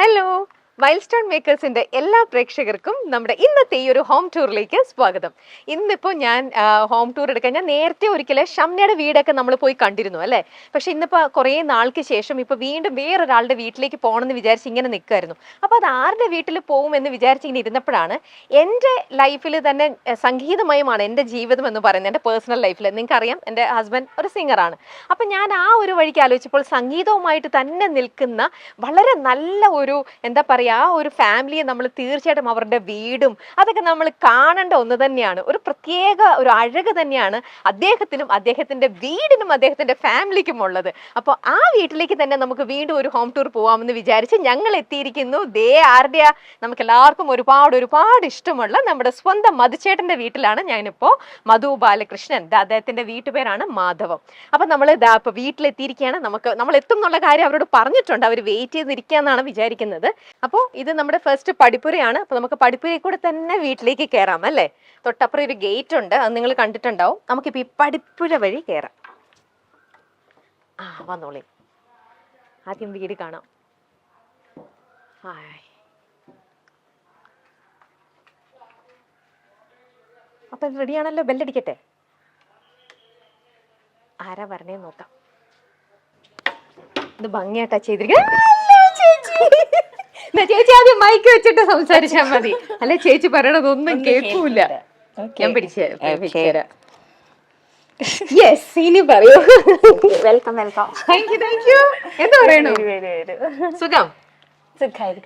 Hello, mile stone മേക്കേഴ്സിന്റെ എല്ലാ പ്രേക്ഷകർക്കും നമ്മുടെ ഇന്നത്തെ ഈ ഒരു ഹോം ടൂറിലേക്ക് സ്വാഗതം. ഇന്നിപ്പോൾ ഞാൻ ഹോം ടൂർ എടുക്കാൻ ഞാൻ നേരത്തെ ഒരിക്കലും ഷംനയുടെ വീടൊക്കെ നമ്മൾ പോയി കണ്ടിരുന്നു അല്ലേ. പക്ഷെ ഇന്നിപ്പോൾ കുറേ നാൾക്ക് ശേഷം ഇപ്പോൾ വീണ്ടും വേറൊരാളുടെ വീട്ടിലേക്ക് പോകണമെന്ന് വിചാരിച്ച് ഇങ്ങനെ നിൽക്കുമായിരുന്നു. അപ്പോൾ അത് ആരുടെ വീട്ടിൽ പോകുമെന്ന് വിചാരിച്ച് ഇങ്ങനെ ഇരുന്നപ്പോഴാണ് എൻ്റെ ലൈഫിൽ തന്നെ സംഗീതമയമാണ് എൻ്റെ ജീവിതം എന്ന് പറയുന്നത്. എൻ്റെ പേഴ്സണൽ ലൈഫിൽ നിങ്ങൾക്കറിയാം, എൻ്റെ ഹസ്ബൻഡ് ഒരു സിംഗറാണ്. അപ്പം ഞാൻ ആ ഒരു വഴിക്ക് ആലോചിച്ചപ്പോൾ സംഗീതവുമായിട്ട് തന്നെ നിൽക്കുന്ന വളരെ നല്ല ഒരു എന്താ പറയുക, ആ ഒരു ഫാമിലിയെ നമ്മൾ തീർച്ചയായിട്ടും അവരുടെ വീടും അതൊക്കെ നമ്മൾ കാണേണ്ട ഒന്ന് തന്നെയാണ്. ഒരു പ്രത്യേക ഒരു അഴക് തന്നെയാണ് അദ്ദേഹത്തിനും അദ്ദേഹത്തിന്റെ വീടിനും അദ്ദേഹത്തിന്റെ ഫാമിലിക്കും ഉള്ളത്. അപ്പോൾ ആ വീട്ടിലേക്ക് തന്നെ നമുക്ക് വീണ്ടും ഒരു ഹോം ടൂർ പോവാമെന്ന് വിചാരിച്ച് ഞങ്ങൾ എത്തിയിരിക്കുന്നു. ദേ ആരുടെയാ, നമുക്ക് എല്ലാവർക്കും ഒരുപാട് ഇഷ്ടമുള്ള നമ്മുടെ സ്വന്തം മധുചേട്ടന്റെ വീട്ടിലാണ് ഞാനിപ്പോൾ. മധു ബാലകൃഷ്ണൻ, അദ്ദേഹത്തിന്റെ വീട്ടുപേരാണ് മാധവം. അപ്പൊ നമ്മൾ ഇതാ ഇപ്പൊ വീട്ടിലെത്തിയിരിക്കുകയാണ്. നമ്മൾ എത്തും എന്നുള്ള കാര്യം അവരോട് പറഞ്ഞിട്ടുണ്ട്. അവർ വെയിറ്റ് ചെയ്തിരിക്കാന്നാണ് വിചാരിക്കുന്നത്. അപ്പോൾ ഇത് നമ്മുടെ ഫസ്റ്റ് പടിപ്പുരയാണ്. അപ്പൊ നമുക്ക് പടിപ്പുരയിൽ കൂടെ തന്നെ വീട്ടിലേക്ക് കയറാം അല്ലേ. തൊട്ടപ്പുറം ഒരു ഗേറ്റ് ഉണ്ട്, അത് നിങ്ങൾ കണ്ടിട്ടുണ്ടാവും. നമുക്കിപ്പോ ഈ പടിപ്പുര വഴി കയറാം. വന്നോളി, ആദ്യം വീട് കാണാം. അപ്പൊ റെഡിയാണല്ലോ, ബെല്ലടിക്കട്ടെ. ആരാ പറഞ്ഞേ നോക്കാം. ഇത് ഭംഗിയായിട്ടാ ചെയ്തിരിക്കുന്നത്. ചേച്ചി ആദ്യം മൈക്ക് വെച്ചിട്ട് സംസാരിച്ചാൽ മതി, അല്ലെ ചേച്ചി പറയണതൊന്നും കേൾക്കൂല. ഞാൻ പിടിച്ചുതരാം. യെസ്, ഇനി പറയൂ. Welcome welcome. Thank you. എന്താ പറയണു? സുഖം.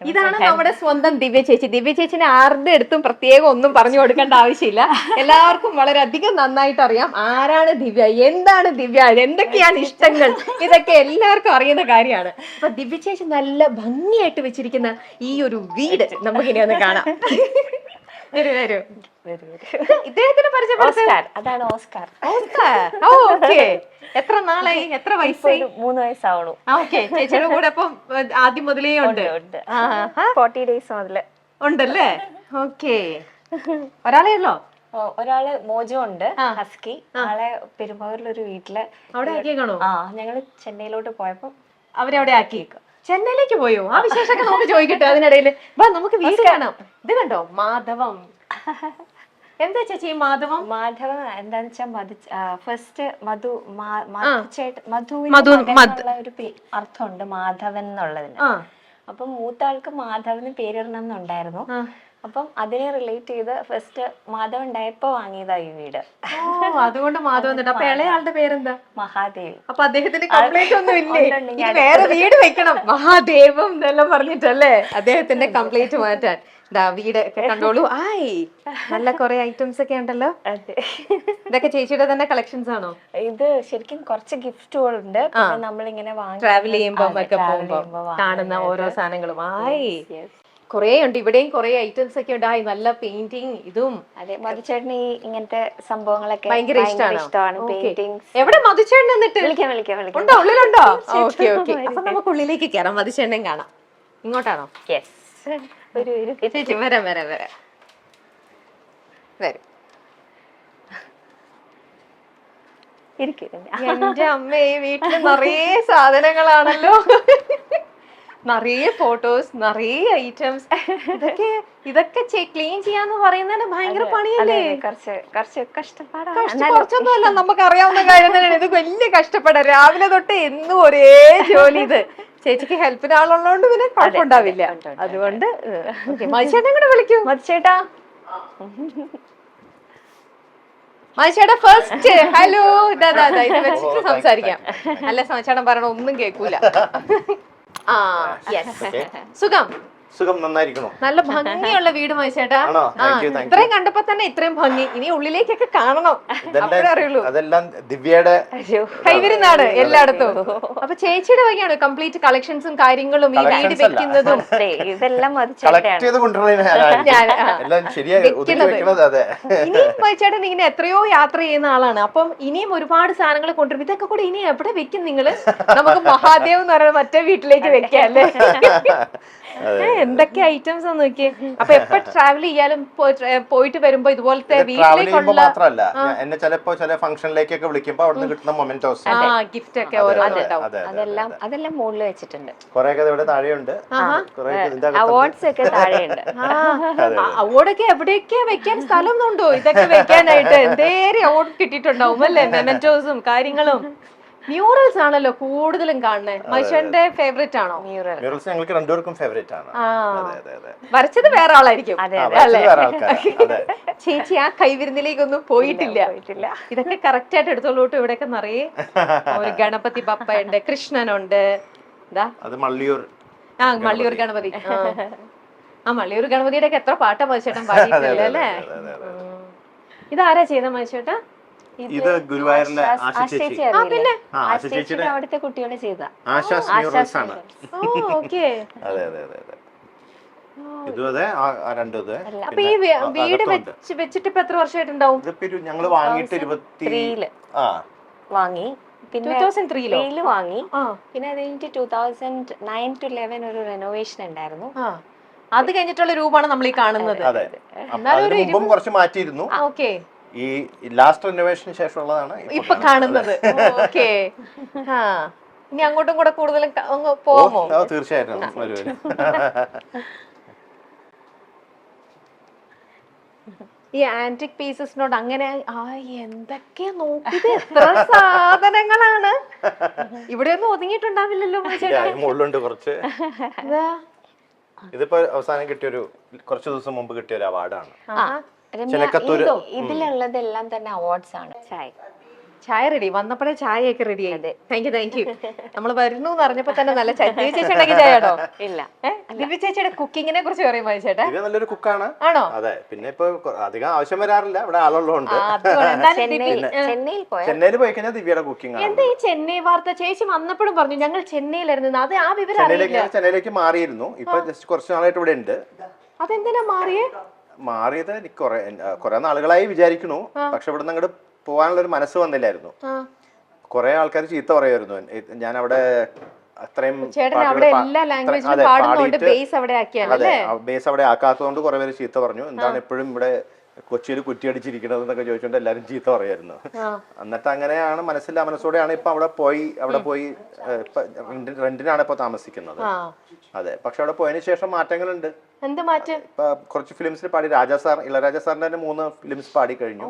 ഇതാണ് നമ്മുടെ സ്വന്തം ദിവ്യ ചേച്ചി. ദിവ്യ ചേച്ചിനെ ആരുടെ അടുത്തും പ്രത്യേകം ഒന്നും പറഞ്ഞു കൊടുക്കേണ്ട ആവശ്യമില്ല. എല്ലാവർക്കും വളരെയധികം നന്നായിട്ട് അറിയാം ആരാണ് ദിവ്യ, എന്താണ് ദിവ്യ, എന്തൊക്കെയാണ് ഇഷ്ടങ്ങൾ, ഇതൊക്കെ എല്ലാവർക്കും അറിയുന്ന കാര്യമാണ്. അപ്പൊ ദിവ്യ ചേച്ചി നല്ല ഭംഗിയായിട്ട് വെച്ചിരിക്കുന്ന ഈ ഒരു വീട് നമുക്കിനി ഒന്ന് കാണാം. വരൂ. ഇദ്ദേഹത്തിന് പരിചയപ്പെടുത്താൻ. അതാണ് ഓസ്കാർ. എത്ര നാളായി, എത്ര വയസ്സായി? 3 വയസ്സാവണു. ചേച്ചിയുടെ കൂടെ അപ്പം ആദ്യം മുതലേ ഉണ്ട്. 40 days മുതല് ഉണ്ടല്ലേ. ഓക്കെ, ഒരാളേ ഉള്ളോ? ഒരാള് മോജോ ഉണ്ട്, ഹസ്കി. ആളെ പെരുമ്പാവൂരിലൊരു വീട്ടില് അവിടെ ആക്കിയേക്കണോ? ഞങ്ങള് ചെന്നൈയിലോട്ട് പോയപ്പോ അവരവിടെ ആക്കിയേക്കും. ചെന്നൈയിലേക്ക് പോയോ? ആ വിശേഷമൊക്കെ നമുക്ക് ചോദിക്കട്ടെ അതിനിടയിൽ. വാ, നമുക്ക് വീട് കാണാം. ഇത് കണ്ടോ, മാധവം. എന്താ ചേച്ചി മാധവം? മാധവം എന്താന്ന് വെച്ചാൽ ഫസ്റ്റ് മധുവിനുള്ള ഒരു അർത്ഥമുണ്ട് മാധവൻ എന്നുള്ളതിന്. അപ്പൊ മൂത്ത ആൾക്ക് മാധവന് പേരിടണം എന്നുണ്ടായിരുന്നു. അപ്പം അതിനെ റിലേറ്റ് ചെയ്ത് ഫസ്റ്റ് മാധവൻ ഉണ്ടായപ്പോ വാങ്ങിയതാ ഈ വീട്. അതുകൊണ്ട് മാധവൻ. അപ്പൊ ഇളയാളുടെ പേരെന്താ? മഹാദേവ്. അപ്പൊ അദ്ദേഹത്തിന് കംപ്ലൈന്റ് ഒന്നും ഇല്ലേ? വേറെ വീട് വെക്കണം മഹാദേവം എന്നെല്ലാം പറഞ്ഞിട്ടല്ലേ അദ്ദേഹത്തിന്റെ കംപ്ലൈന്റ് മാറ്റാൻ. വീട് ഒക്കെ കണ്ടോളൂ. നല്ല കുറെ ഐറ്റംസ് ഒക്കെ ഉണ്ടല്ലോ. ഇതൊക്കെ ചേച്ചിയുടെ തന്നെ കളക്ഷൻസ് ആണോ? ഇത് ശരിക്കും കുറച്ച് ഗിഫ്റ്റുകളുണ്ട്. നമ്മളിങ്ങനെ ട്രാവൽ ചെയ്യുമ്പോ ഒക്കെ പോകുമ്പോ കാണുന്ന ഓരോ സാധനങ്ങളും കുറേ ഉണ്ട്. ഇവിടെയും കുറെ ഐറ്റംസ് ഒക്കെ ഉണ്ട്. നല്ല പെയിന്റിങ് ഇതും. അതെ, മധുചേട്ടന് ഈ ഇങ്ങനത്തെ സംഭവങ്ങളൊക്കെ ഭയങ്കര ഇഷ്ടമാണ്. പെയിന്റിങ്സ്. എവിടെ മധുചേട്ടൻ എന്നിട്ട് വിളിക്കാം. ഉള്ളിലുണ്ടോ? ഓക്കെ. അപ്പൊ നമുക്ക് ഉള്ളിലേക്ക് കയറാം, മധുചേട്ടനെയും കാണാം. ഇങ്ങോട്ടാണോ? യെസ്. ചേച്ചി വരാം. എന്റെ അമ്മ, ഈ വീട്ടില് നിറയെ സാധനങ്ങളാണല്ലോ. നിറയെ ഫോട്ടോസ്, നിറയെ ഐറ്റംസ്. ഇതൊക്കെ ക്ലീൻ ചെയ്യാന്ന് പറയുന്നതിന് ഭയങ്കര പണിയല്ലേ? കുറച്ച് കഷ്ടപ്പാടാണ്. കുറച്ചൊന്നും അല്ല, നമുക്ക് അറിയാവുന്ന കാര്യം തന്നെയാണ്. ഇത് വലിയ കഷ്ടപ്പാടാ. രാവിലെ തൊട്ട് എന്നും ഒരേ ജോലി. ഇത് ചേച്ചിക്ക് ഹെൽപ്പിന് ആളുള്ളതുകൊണ്ട് പിന്നെ കുഴപ്പമുണ്ടാവില്ല. അതുകൊണ്ട് മധുചേട്ടൻ കൂടെ വിളിക്കൂ. മധുചേട്ടാ ഫസ്റ്റ് ഹലോ. ഇത് വെച്ചിട്ട് സംസാരിക്കാം. അല്ല, മധുചേട്ടൻ പറയണ ഒന്നും കേൾക്കൂല. സുഖം. നന്നായിരിക്കണോ? നല്ല ഭംഗിയുള്ള വീട് മനുഷ്യേട്ടാ. ഇത്രയും കണ്ടപ്പോ തന്നെ ഇത്രയും ഭംഗി. ഇനി ഉള്ളിലേക്കൊക്കെ കാണണം, അപ്പോഴേ അറിയുള്ളൂ. അതെല്ലാം ദിവ്യയുടെ കൈവരുന്നാണ് എല്ലായിടത്തും. അപ്പൊ ചേച്ചിയുടെ വകയാണ് കംപ്ലീറ്റ് കളക്ഷൻസും കാര്യങ്ങളും ഈ വീട് വെക്കുന്നതും ഇതെല്ലാം. ഇനിയും മനുഷ്യേട്ടൻ ഇങ്ങനെ എത്രയോ യാത്ര ചെയ്യുന്ന ആളാണ്. അപ്പം ഇനിയും ഒരുപാട് സാധനങ്ങൾ കൊണ്ടുവരും. ഇതൊക്കെ കൂടെ ഇനി എവിടെ വെക്കും നിങ്ങള്? നമുക്ക് മഹാദേവ് എന്ന് പറയുന്ന മറ്റേ വീട്ടിലേക്ക് വെക്കാം അല്ലേ? എന്തൊക്കെ ഐറ്റംസ് നോക്കിയേ. അപ്പൊ എപ്പോ ട്രാവൽ ചെയ്യാലും പോയിട്ട് വരുമ്പോ ഇതുപോലത്തെ ട്രാവൽ ചെയ്യുമ്പോ വീട്ടിലേക്കുള്ള മാത്രല്ല, എന്നെ ചില ഫംഗ്ഷനിലേക്കൊക്കെ വിളിക്കുമ്പോ അവിടുന്ന് കിട്ടുന്ന മൊമെന്റോസ് ഗിഫ്റ്റ് ഒക്കെ ഓരോന്നുണ്ടാവും. അതെല്ലാം മുകളിൽ വെച്ചിട്ടുണ്ട്. കുറെ ഒക്കെ ഇവിടെ താഴെയുണ്ട്, കുറെ ഇതിന്റെ അകത്തുണ്ട്. അവാർഡ്സ് ഒക്കെ താഴെയുണ്ട്. അവാർഡൊക്കെ എവിടെയൊക്കെ വെക്കാൻ സ്ഥലമൊന്നുണ്ടോ ഇതൊക്കെ വെക്കാനായിട്ട്? എന്തേലും അവാർഡ് കിട്ടിയിട്ടുണ്ടാവും അല്ലേ, മെമന്റോസും കാര്യങ്ങളും. മ്യൂറൽസ് ആണല്ലോ കൂടുതലും കാണുന്നത്. മനുഷ്യന്റെ ഫേവറേറ്റ് ആണോ മ്യൂറൽ? മ്യൂറൽസ് ഞങ്ങൾക്ക് രണ്ടുപേർക്കും ഫേവറേറ്റ് ആണ്. വരച്ചത് വേറെ ആളായിരിക്കും. വേറെ ആൾക്കാരാ. അതെ. ചേച്ചി ആ കൈവിരുന്നിലേക്കൊന്നും പോയിട്ടില്ല. ഇതൊക്കെ കറക്റ്റ് ആയിട്ട് എടുത്തോളൂട്ട്. ഇവിടെയൊക്കെ നിറയെ ഒരു ഗണപതി ബപ്പ ഉണ്ട്, കൃഷ്ണനുണ്ട്. അത് മള്ളിയൂർ. മള്ളിയൂർ ഗണപതി. മള്ളിയൂർ ഗണപതിയുടെ ഒക്കെ എത്ര പാട്ടാ മനുഷ്യട്ടൻ പാടിയിട്ടില്ല അല്ലേ? ഇതാരാ ചെയ്ത മനുഷ്യട്ടാ? ഇത് ഗുരുവായൂരിലെ ആശ ചേച്ചി. പിന്നെ അവിടുത്തെ കുട്ടികളെ ചെയ്ത ആശാസ് മ്യൂറൽസ് ആണ്. ഓക്കെ. അതെ അതെ അതെ അതെ. ഇതും അതെ, ആ രണ്ടും അതെ. അപ്പൊ ഈ വീട് വെച്ചിട്ട് ഇപ്പൊ എത്ര വർഷമായിട്ടുണ്ടാവും? ഇതിപ്പോ ഞങ്ങള് വാങ്ങിയിട്ട് 23 വാങ്ങി. പിന്നെ 2003 വാങ്ങി. പിന്നെ അത് കഴിഞ്ഞിട്ട് 2009 to 11 ഒരു റെനോവേഷൻ ഉണ്ടായിരുന്നു. അത് കഴിഞ്ഞിട്ടുള്ള രൂപമാണ് നമ്മൾ ഈ കാണുന്നത്. അതെ. അതിന് മുമ്പും കുറച്ച് മാറ്റിയിരുന്നു. ഓക്കെ. ഈ ലാസ്റ്റ് റിനോവേഷന് ശേഷമുള്ളതാണ് ഇപ്പൊ കാണുന്നത്. ഓക്കെ. ഇനി അങ്ങോട്ടും കൂടെ കൂടുതലും പോമോ? തീർച്ചയായിട്ടും. ഈ ആന്റിക് പീസസിനോട് അങ്ങനെ എന്തൊക്കെയാ നോക്കിയത്, എത്ര സാധനങ്ങളാണ്. ഇവിടെ ഒന്നും ഒതുങ്ങിയിട്ടുണ്ടാവില്ലല്ലോ. മുകളിലുണ്ട് കുറച്ച്. ഇതിപ്പോ അവസാനം കിട്ടിയൊരു കുറച്ച് ദിവസം മുമ്പ് കിട്ടിയ ഒരു അവാർഡാണ്. ഇതിലുള്ളതെല്ലാം തന്നെ അവാർഡ്സ് ആണ്. ചായ റെഡി വന്നപ്പോഴേ ചായയൊക്കെ റെഡി ആയി. Thank you. നമ്മൾ വരുന്നു എന്ന് അറിഞ്ഞപ്പോ തന്നെ നല്ല ദിവ്യ ചേച്ചി ഉണ്ടാക്കി ചായയാണോ? ഇല്ല, ദിവ്യ ചേച്ചിയുടെ കുക്കിങ്ങിനെ കുറിച്ച് പറയുമ്പോ ചേട്ടാ നല്ലൊരു കുക്കാണ്. ആണോ? അതെ. പിന്നെ ഇപ്പൊ അധികം ആവശ്യം വരാറില്ല, ഇവിടെ ആളുള്ളതുകൊണ്ട്. ചെന്നൈയിൽ പോയി കഴിഞ്ഞാൽ ദിവ്യയുടെ കുക്കിംഗ് ആണ്. എന്താ ഈ ചെന്നൈ വാർത്ത? ചേച്ചി വന്നപ്പോഴും പറഞ്ഞു ഞങ്ങൾ ചെന്നൈയിലായിരുന്നു. അത് ആ വിവരം ചെന്നൈയിലേക്ക് മാറിയിരുന്നു. ഇപ്പൊ ജസ്റ്റ് കുറച്ച് നാളായിട്ട് ഇവിടെ ഉണ്ട്. അതെന്തിനാ മാറിയത് എനിക്ക് കുറെ നാളുകളായി വിചാരിക്കണു. പക്ഷെ ഇവിടെ നിന്ന് അങ്ങോട്ട് പോകാനുള്ള ഒരു മനസ്സ് വന്നില്ലായിരുന്നു. കുറെ ആൾക്കാർ ചീത്ത പറയുമായിരുന്നു. ഞാൻ അവിടെ അത്രയും ബേസ് അവിടെ ആക്കാത്തതുകൊണ്ട് കുറെ പേര് ചീത്ത പറഞ്ഞു. എന്താണ് എപ്പോഴും ഇവിടെ കൊച്ചിയിൽ കുറ്റിയടിച്ചിരിക്കണത് എന്നൊക്കെ ചോദിച്ചുകൊണ്ട് എല്ലാരും ചീത്ത പറയായിരുന്നു. എന്നിട്ട് അങ്ങനെയാണ് മനസ്സോടെയാണ് ഇപ്പൊ അവിടെ പോയി റെന്റിനാണ് ഇപ്പൊ താമസിക്കുന്നത്. അതെ. പക്ഷെ അവിടെ പോയതിനു ശേഷം മാറ്റങ്ങളുണ്ട്. എന്ത് മാറ്റം? ഇപ്പൊ കുറച്ച് ഫിലിംസിൽ പാടി. ഇളയരാജ സാറിന്റെ തന്നെ 3 ഫിലിംസ് പാടി കഴിഞ്ഞു.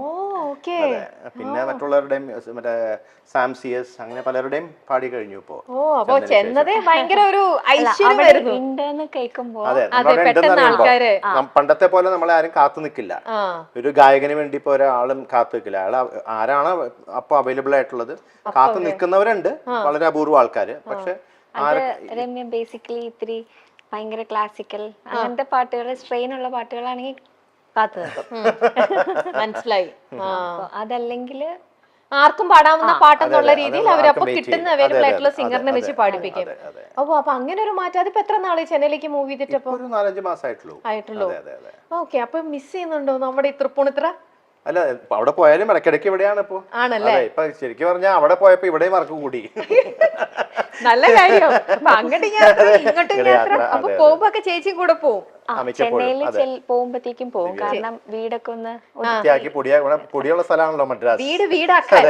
പിന്നെ മറ്റുള്ളവരുടെയും മറ്റേ സാം CS അങ്ങനെ പലരുടെയും പാടി കഴിഞ്ഞു ഇപ്പൊ. പണ്ടത്തെ പോലെ നമ്മളെ ആരും കാത്തു നിൽക്കില്ല. ഒരു ഗായകന് വേണ്ടി ഇപ്പൊ ഒരാളും കാത്തു നിൽക്കില്ല. അയാൾ ആരാണ് അപ്പൊ അവൈലബിൾ ആയിട്ടുള്ളത്. കാത്തു നിൽക്കുന്നവരുണ്ട്, വളരെ അപൂർവ ആൾക്കാര്. പക്ഷെ രമ്യ ബേസിക്കലി ഇത്തിരി ഭയങ്കര ക്ലാസിക്കൽ അങ്ങനത്തെ പാട്ടുകൾ, സ്ട്രെയിൻ ഉള്ള പാട്ടുകളാണെങ്കിൽ കാത്തു നിൽക്കും. മനസ്സിലായി. അതല്ലെങ്കിൽ ആർക്കും പാടാവുന്ന പാട്ടെന്നുള്ള രീതിയിൽ അവരപ്പോ കിട്ടുന്ന അവൈലബിൾ ആയിട്ടുള്ള സിംഗറിനെ വെച്ച് പാടിപ്പിക്കും. അപ്പൊ അങ്ങനെ ഒരു മാറ്റം. അതിപ്പോ എത്ര നാളെ ചെന്നൈയിലേക്ക് മൂവ് ചെയ്തിട്ടപ്പോ? 4-5 മാസം ആയിട്ടുള്ളൂ. ഓക്കെ. അപ്പൊ മിസ് ചെയ്യുന്നുണ്ടോ നമ്മുടെ ഈ തൃപ്പൂണിത്തുറ? അല്ല, അവിടെ പോയാലും ഇടയ്ക്കിടയ്ക്ക് ഇവിടെയാണ് ഇപ്പൊ. ആണല്ലേ? ഇപ്പൊ ശരിക്കും പറഞ്ഞാൽ അവിടെ പോയപ്പോ ഇവിടെ വർക്ക് കൂടി. നല്ല കാര്യം. അങ്ങോട്ടും ഇങ്ങോട്ടും യാത്ര. അപ്പൊ പോകുമ്പോ ചേച്ചിയും കൂടെ പോവും? ചെന്നൈയിൽ പോകുമ്പോഴത്തേക്കും പോകും. കാരണം വീടൊക്കെ ഒന്ന് വൃത്തിയാക്കി പൊടിയുള്ള സ്ഥലമാണല്ലോ മദ്രാസ്. വീടാക്കാൻ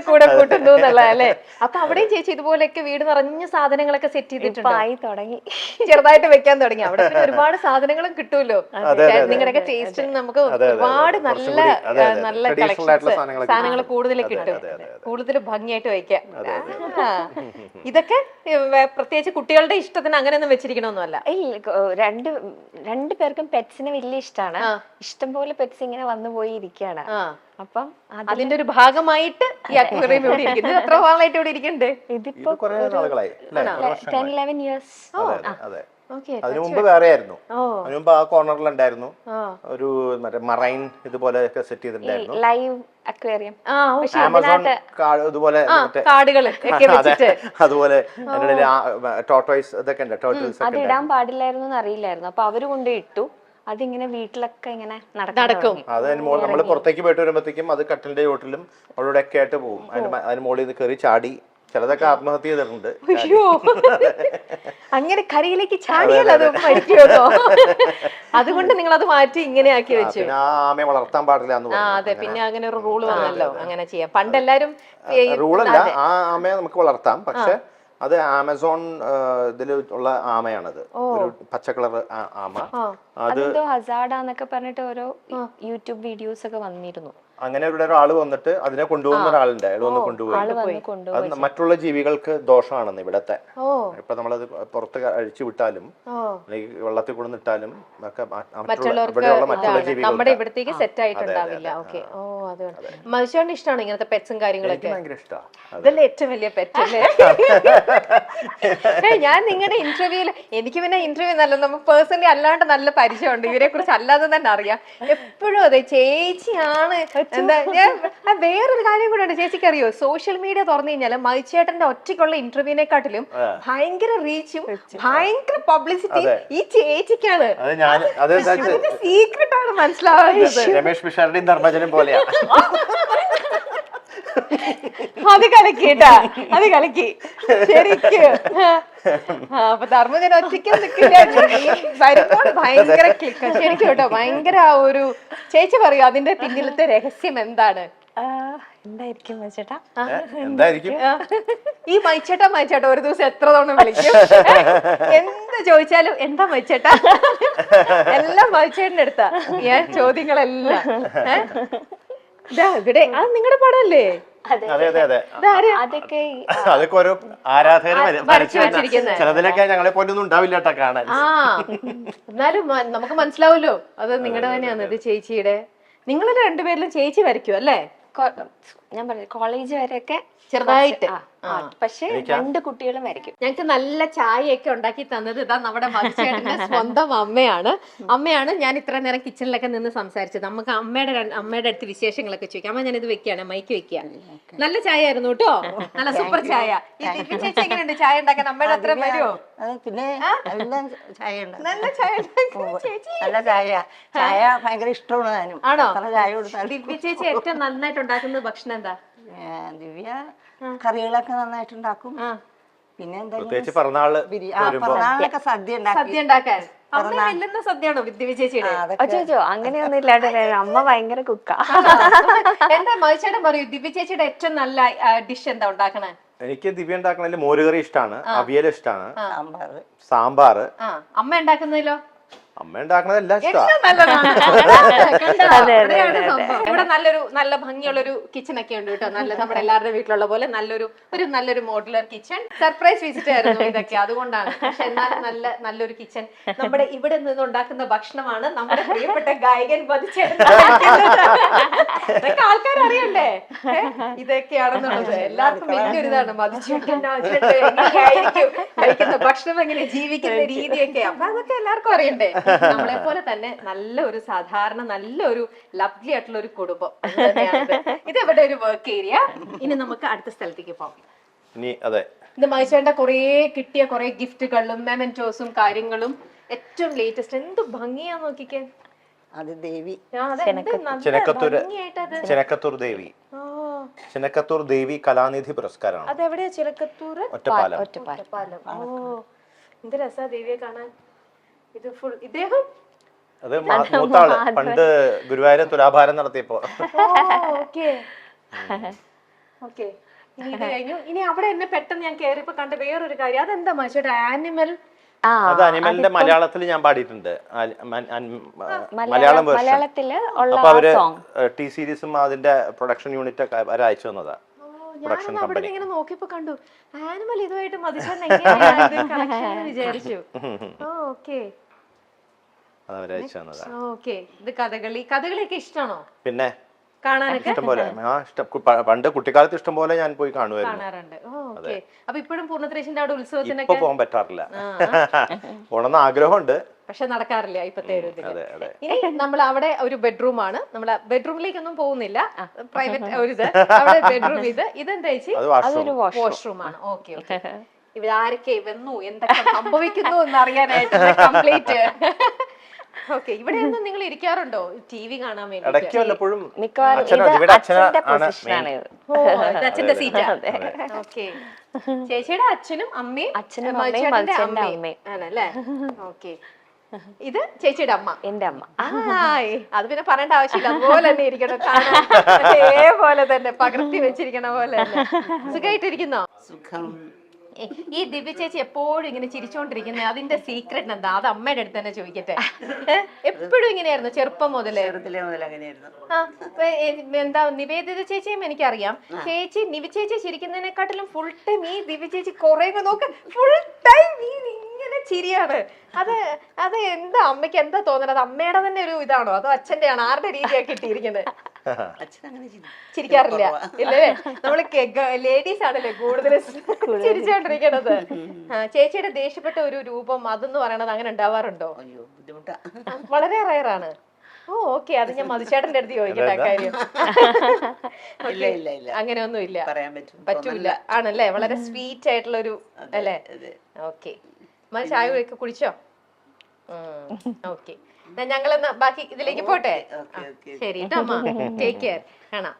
കൂടെ കൂട്ടുന്നു എന്നുള്ളതല്ലേ? അപ്പൊ അവിടെയും ചേച്ചി ഇതുപോലെയൊക്കെ വീട് നിറഞ്ഞ സാധനങ്ങളൊക്കെ സെറ്റ് ചെയ്തിട്ടുണ്ട്. ചെറുതായിട്ട് വെക്കാൻ തുടങ്ങി. അവിടെ ഒരുപാട് സാധനങ്ങളും കിട്ടുമല്ലോ. നിങ്ങളുടെയൊക്കെ ടേസ്റ്റിൽ നമുക്ക് ഒരുപാട് നല്ല കളക്ഷൻസ് സാധനങ്ങൾ കൂടുതൽ കിട്ടും. കൂടുതൽ ഭംഗിയായിട്ട് വെക്കാം. ഇതൊക്കെ പ്രത്യേകിച്ച് കുട്ടികളുടെ ഇഷ്ടത്തിന് അങ്ങനെയൊന്നും വെച്ചിരിക്കണമെന്നല്ല. രണ്ടു പേർക്കും പെറ്റ്സിനെ വലിയ ഇഷ്ടമാണ്. ഇഷ്ടംപോലെ പെറ്റ്സ് ഇങ്ങനെ വന്നു പോയി ഇരിക്കുകയാണ്. അപ്പം അതിന്റെ ഒരു ഭാഗമായിട്ട് ഈ അക്വേറിയം ഇവിടെ ഇരിക്കുന്നത്. എത്ര നാളായിട്ട് ഇവിടെ ഇരിക്കുന്നുണ്ട്? ഇതിപ്പോ 10-11 years. അതിനു മുമ്പ് വേറെ ആയിരുന്നു. അതിനു മുമ്പ് ആ കോർണറിലുണ്ടായിരുന്നു ഒരു മറ്റേ മറൈൻ ഇതുപോലെ സെറ്റ് ചെയ്തിട്ടുണ്ടായിരുന്നു. Live aquarium. ആമസോൺ ഇതുപോലെ അതുപോലെ ടോർട്ടോയ്സ് ഇതൊക്കെ ഉണ്ട്. ടോർട്ടോയ്സ് അത് ഇടാൻ പാടില്ലായിരുന്നു അറിയില്ലായിരുന്നു. അപ്പൊ അവര് കൊണ്ട് ഇട്ടു. അതിങ്ങനെ വീട്ടിലൊക്കെ ഇങ്ങനെ നടക്കും. അത് നമ്മൾ പുറത്തേക്ക് പോയിട്ട് വരുമ്പോഴത്തേക്കും അത് കട്ടിലിന്റെ ചോട്ടിലും അവിടെ ഒക്കെ ആയിട്ട് പോകും. അതിന് മുകളിൽ നിന്ന് കയറി ചാടി ചിലതൊക്കെ ആത്മഹത്യ ചെയ്തിട്ടുണ്ട്. അയ്യോ, അങ്ങനെ കരയിലേക്ക് ചാടിയാൽ അത് മരിക്കുമോ? അതുകൊണ്ട് നിങ്ങൾ അത് മാറ്റി ഇങ്ങനെ ആക്കി വെച്ചു. പിന്നെ ആ ആമയെ വളർത്താൻ പാടില്ല എന്ന് ആ അതെ, പിന്നെ അങ്ങനെ ഒരു റൂൾ വന്നല്ലോ, അങ്ങനെ ചെയ്യാം. പണ്ടെല്ലാരും റൂളല്ല, ആ ആമയെ നമുക്ക് വളർത്താം, പക്ഷെ അത് ആമസോൺ ഇതിൽ ഉള്ള ആമയാണത്, ഒരു പച്ച കളർ ആമ. അതെന്തോ ഹസാഡാന്നൊക്കെ പറഞ്ഞിട്ട് ഓരോ യൂട്യൂബ് വീഡിയോസ് ഒക്കെ വന്നിരുന്നു. അങ്ങനെ ഇവിടെ ഒരാൾ വന്നിട്ട് അതിനെ കൊണ്ടുപോകുന്ന ഒരാളുണ്ട്, അയാൾ വന്ന് കൊണ്ടുപോയി. അത് മറ്റുള്ള ജീവികൾക്ക് ദോഷമാണെന്ന് ഇവിടത്തെ. ഇപ്പൊ നമ്മളത് പുറത്ത് അഴിച്ചു വിട്ടാലും അല്ലെങ്കിൽ വെള്ളത്തിൽ കൊണ്ടുവന്നിട്ടാലും ഒക്കെ ഇവിടെയുള്ള മറ്റുള്ള ജീവികൾ നമ്മുടെ ഇവിടത്തേക്ക് സെറ്റ് ആയിട്ടുണ്ടാവില്ല. ഓക്കെ, ഓ അത് മനുഷ്യന് ഇഷ്ടമാണ് ഇങ്ങനത്തെ പെറ്റ്സും കാര്യങ്ങളൊക്കെ. ഭയങ്കര ഇഷ്ടമാണ്. ഇതല്ലേ ഏറ്റവും വലിയ പെറ്റ് അല്ലേ? ഞാൻ നിങ്ങളുടെ ഇന്റർവ്യൂല്, എനിക്ക് പിന്നെ ഇന്റർവ്യൂ നല്ല, നമുക്ക് പേഴ്സണലി അല്ലാണ്ട് നല്ല പരിചയമുണ്ട്, ഇവരെ കുറിച്ച് അല്ലാതെ തന്നെ അറിയാം. എപ്പോഴും അതെ ചേച്ചിയാണ്. എന്താ ഞാൻ വേറൊരു കാര്യം കൂടെ ഉണ്ട്, ചേച്ചിക്ക് അറിയോ, സോഷ്യൽ മീഡിയ തുറന്നു കഴിഞ്ഞാൽ മൈച്ചേട്ടന്റെ ഒറ്റയ്ക്കുള്ള ഇന്റർവ്യൂവിനെക്കാട്ടിലും ഭയങ്കര റീച്ചും ഭയങ്കര പബ്ലിസിറ്റി ഈ ചേച്ചിക്കാണ്. സീക്രട്ട് ആണ് മനസ്സിലാവുന്നത്. രമേഷ് പിഷാരുടെയും ധർമ്മജനും പോലെയാ. അത് കലക്കിട്ടാ, അത് കലക്കി ശരിക്ക്. അപ്പൊ ധർമ്മജൻ ഒറ്റയ്ക്ക് നിൽക്കില്ല, വരുമ്പോൾ ഭയങ്കര ക്ലിക്ക് ശരിക്കും കേട്ടോ. ഭയങ്കര ഒരു ചേച്ചി പറയൂ, അതിന്റെ പിന്നിലത്തെ രഹസ്യം എന്താണ്? എന്തായിരിക്കും മൈച്ചേട്ടാ? എന്തായിരിക്കും ഈ മൈച്ചേട്ടാ ഒരു ദിവസം എത്ര തവണ വിളിക്കും? എന്ത് ചോദിച്ചാലും എന്താ മൈച്ചേട്ടാ, എല്ലാം മൈച്ചേട്ടന്റെ അടുത്താ ചോദ്യങ്ങളെല്ലാം. ഇവിടെ അത് നിങ്ങളുടെ പടമല്ലേ? അതൊക്കെ ഓരോ ആരാധകര് ചിലതിലൊക്കെ ഞങ്ങളെ പോലൊന്നും ഉണ്ടാവില്ല കേട്ടോ കാണാൻ. ആ എന്നാലും നമുക്ക് മനസ്സിലാവല്ലോ അത് നിങ്ങളുടെ തന്നെയാണ്. ഇത് ചേച്ചിയുടെ, നിങ്ങൾ രണ്ടുപേരിലും ചേച്ചി വരയ്ക്കും അല്ലേ? ഞാൻ പറഞ്ഞു കോളേജ് വരെയൊക്കെ ചെറുതായിട്ട്, പക്ഷെ 2 കുട്ടികളും വരയ്ക്കും. ഞങ്ങക്ക് നല്ല ചായയൊക്കെ ഉണ്ടാക്കി തന്നത് ഇതാ നമ്മുടെ മധുചേട്ടന്റെ സ്വന്തം അമ്മയാണ്. ഞാൻ ഇത്ര നേരം കിച്ചണിലൊക്കെ നിന്ന് സംസാരിച്ചത്. നമുക്ക് അമ്മയുടെ അടുത്ത് വിശേഷങ്ങളൊക്കെ ചോദിക്കാം. അമ്മ ഞാനിത് വെക്കാണ്, മൈക്ക് വെക്കുക. നല്ല ചായ ആയിരുന്നു കേട്ടോ, നല്ല സൂപ്പർ ചായ. ഈ ദിവ്യ ചേച്ചി എങ്ങനെയുണ്ട് ചായ ഉണ്ടാക്കാൻ? അമ്മയുടെ അത്ര വരുമോ? പിന്നെ ചായ നല്ല ചായ ചേച്ചി, നല്ല ചായ ഭയങ്കര ഇഷ്ടമാണ് ഞാനും. ആണോ? ചായ കൊടുത്താൽ ദിവ്യ ചേച്ചി ഏറ്റവും നന്നായിട്ട് ഉണ്ടാക്കുന്ന ഭക്ഷണം എന്താ? ദിവ്യ കറികളൊക്കെ നന്നായിട്ടുണ്ടാക്കും. പിന്നെ പ്രത്യേകിച്ച് പിറന്നാളിനൊക്കെ സദ്യ ഉണ്ടാക്കാൻ സദ്യയാണോ ദിവ്യ ചേച്ചിയുടെ? ചോദിച്ചോ, അങ്ങനെയൊന്നും ഇല്ലാണ്ട് അമ്മ ഭയങ്കര കുക്കാ. എന്താ മധുചേട്ടൻ പറയൂ, ദിവ്യ ചേച്ചിയുടെ ഏറ്റവും നല്ല ഡിഷ് എന്താ ഉണ്ടാക്കണേ? എനിക്ക് ദിവ്യ ഉണ്ടാക്കണതിൽ മോരുകറി ഇഷ്ടമാണ്, അവിയൽ ഇഷ്ടമാണ്, സാമ്പാറ്. സാമ്പാറ്. അമ്മ ഉണ്ടാക്കുന്നതിലോ? അമ്മ ഉണ്ടാക്കണതെല്ലാം ഇഷ്ടമാണ്. ഇവിടെ നല്ല ഭംഗിയുള്ളൊരു കിച്ചൺ ഒക്കെ ഉണ്ട് കേട്ടോ. നല്ല നമ്മുടെ എല്ലാവരുടെ വീട്ടിലുള്ള പോലെ നല്ലൊരു മോഡുലർ കിച്ചൺ. സർപ്രൈസ് വിസിറ്റ് ആയിരുന്നു ഇതൊക്കെ, അതുകൊണ്ടാണ്. പക്ഷെ എന്നാലും നല്ലൊരു കിച്ചൺ. നമ്മുടെ ഇവിടെ നിന്ന് ഉണ്ടാക്കുന്ന ഭക്ഷണമാണ് നമ്മുടെ പ്രിയപ്പെട്ട ഗായകൻ മധുചേട്ടൻ. ഇതൊക്കെ ആൾക്കാർ അറിയണ്ടേ ഇതൊക്കെയാണെന്നുള്ളത്. എല്ലാവർക്കും വലിയൊരു ഇതാണ് മധുചേട്ടൻ കഴിക്കുന്ന ഭക്ഷണം, എങ്ങനെ ജീവിക്കുന്ന രീതിയൊക്കെ. അപ്പൊ അതൊക്കെ എല്ലാവർക്കും അറിയണ്ടേ. നമ്മളെ പോലെ തന്നെ നല്ലൊരു സാധാരണ നല്ലൊരു ലവ്ലി ആയിട്ടുള്ള ഒരു കുടുംബം. ഇത് ഇവിടെ ഒരു വർക്ക് ഏരിയ. ഇനി നമുക്ക് അടുത്ത സ്ഥലത്തേക്ക് പോകാം. ഇത് മൈസൂരിന്റെ കിട്ടിയ കുറെ ഗിഫ്റ്റുകളും മെമന്റോസും കാര്യങ്ങളും ഏറ്റവും ലേറ്റസ്റ്റ്. എന്ത് ഭംഗിയാ നോക്കിക്കേ. അത് ദേവി, ചിനക്കത്തൂർ ദേവി കലാനിധി പുരസ്കാരമാണ്. അതെവിടെയാ? ചിലക്കത്തൂർ ഒറ്റപ്പാലം. ഓ എന്ത് രസാ ദേവിയെ കാണാൻ. ഇത് ഫുൾ ഇദ്ദേഹം അത് മൂത്താള് പണ്ട് ഗുരുവായൂർ തുലാഭാരം നടത്തിയപ്പോ. ഇനി ഇത് കഴിഞ്ഞു. ഇനി അവിടെ എന്നെ പെട്ടെന്ന് ഞാൻ കേറിയപ്പോ കണ്ട വേറൊരു കാര്യം, അതെന്താ മനുഷ്യരുടെ ആനിമൽ? അത് അനിമലിന്റെ മലയാളത്തിൽ ഞാൻ പാടിയിട്ടുണ്ട്, മലയാളം വേർഷൻ. അപ്പൊ അവര് ടി സീരീസും അതിന്റെ പ്രൊഡക്ഷൻ യൂണിറ്റ് ഒക്കെ അവര് അയച്ചു തന്നതാ. ഞാൻ അവിടെ ഇങ്ങനെ നോക്കിയപ്പോ കണ്ടു ആനിമൽ ഇതുമായിട്ട് മതിച്ചേട്ടൻ വിചാരിച്ചു. ഇത് കഥകളിയൊക്കെ ഇഷ്ടമാണോ? പിന്നെ കാണാനൊക്കെ ഇഷ്ടംപോലെ. പണ്ട് കുട്ടിക്കാലത്ത് ഇഷ്ടം പോലെ ഞാൻ പോയി കാണാറുണ്ട്. അപ്പൊ ഇപ്പോഴും പൂർണ്ണത്രേശിന്റെ അവിടെ ഉത്സവത്തിനൊക്കെ ഇപ്പൊ പോകാൻ പറ്റാറില്ല. പോണെന്ന് ആഗ്രഹമുണ്ട്, പക്ഷെ നടക്കാറില്ല ഇപ്പത്തെ ഒരു ഇതില്. ഇനി നമ്മൾ അവിടെ ഒരു ബെഡ്റൂം ആണ്. നമ്മളെ ബെഡ്റൂമിലേക്കൊന്നും പോകുന്നില്ല, പ്രൈവറ്റ് ഒരു ഇത് അവിടെ ബെഡ്റൂം. ഇതെന്താ ചേച്ചി? അതൊരു വാഷ്റൂം ആണ്. ഓക്കെ. ഇവരാരൊക്കെ വന്നു, എന്തൊക്കെ സംഭവിക്കുന്നു എന്ന് അറിയാനായിട്ട് കംപ്ലീറ്റ് ഓക്കെ, ഇവിടെ ഒന്നും നിങ്ങൾ ഇരിക്കാറുണ്ടോ TV കാണാൻ വേണ്ടി? ഇടയ്ക്ക് വല്ലപ്പോഴും മിക്കവാറും അച്ഛനോ, ഇത് ഇവിടെ അച്ഛന്റെ അച്ഛനാണ് പൊസിഷനാണ് ഇത്. ഇത് അച്ഛന്റെ സീറ്റാ. ഓക്കെ, ചേച്ചിയുടെ അച്ഛനും അമ്മയും അച്ഛനും മത്സ്യേട്ടന്റെ അമ്മയും മത്സ്യന്റെ അമ്മയും അമ്മയും. ആണല്ലേ? ഓക്കെ, ഇത് ചേച്ചിയുടെ അമ്മ. എന്റെ അമ്മ. ആയ്, അത് പിന്നെ പറയേണ്ട ആവശ്യമില്ല, അതുപോലെ തന്നെ ഇരിക്കണം, കാണാൻ അതേപോലെ തന്നെ പകർത്തി വെച്ചിരിക്കണ പോലെ തന്നെ. സുഖമായിട്ടിരിക്കുന്നോ? സുഖം. ഈ ദിവ്യ ചേച്ചി എപ്പോഴും ഇങ്ങനെ ചിരിച്ചോണ്ടിരിക്കുന്നത്, അതിന്റെ സീക്രട്ട് എന്താ? അത് അമ്മയുടെ അടുത്ത് തന്നെ ചോദിക്കട്ടെ. എപ്പോഴും ഇങ്ങനെയായിരുന്നു ചെറുപ്പം മുതലേ? ചെറുതിലെ മുതൽ അങ്ങനെയായിരുന്നു. എന്താ, നിവേദിത ചേച്ചിയും എനിക്കറിയാം. ചേച്ചി നിവി ചേച്ചി ചിരിക്കുന്നതിനെക്കാട്ടിലും ഫുൾ ടൈം ഈ ദിവ്യ ചേച്ചി കുറെ നോക്ക്, ഫുൾ ടൈം ഇങ്ങനെ ചിരിയാണ്. അത് അത് എന്താ അമ്മയ്ക്ക് എന്താ തോന്നുന്നത്? അമ്മയുടെ തന്നെ ഒരു ഇതാണോ അതോ അച്ഛന്റെ ആണോ? ആരുടെ രീതിയാക്കി ഇട്ടിരിക്കുന്നത്? അച്ഛൻ അങ്ങനെ ചിരിക്കാറില്ല ഇല്ലേ? നമ്മള് ലേഡീസ് ആണല്ലേ കൂടുതൽ ചിരിച്ചോണ്ടിരിക്കണത്. ചേച്ചിയുടെ ദേഷ്യപ്പെട്ട ഒരു രൂപം അതെന്ന് പറയണത് അങ്ങനെ ഉണ്ടാവാറുണ്ടോ? അയ്യോ ബുദ്ധിമുട്ടാ. വളരെ റയറാണ്. ഓ ഓക്കെ, അത് ഞാൻ മധുചേട്ടന്റെ അടുത്ത് ചോദിക്കട്ടെ കാര്യം. ഇല്ല ഇല്ല ഇല്ല, അങ്ങനെയൊന്നും ഇല്ല, പറയാൻ പറ്റൂല ആണല്ലേ? വളരെ സ്വീറ്റ് ആയിട്ടുള്ള ഒരു അല്ലേ? ഓക്കെ, ചായ ഒക്കെ കുടിച്ചോ? ഓക്കെ, ഞങ്ങളെന്നാ ബാക്കി ഇതിലേക്ക് പോട്ടെ. ശരി കേട്ടോ അമ്മ, ടേക്ക് കെയർ. കാണാം.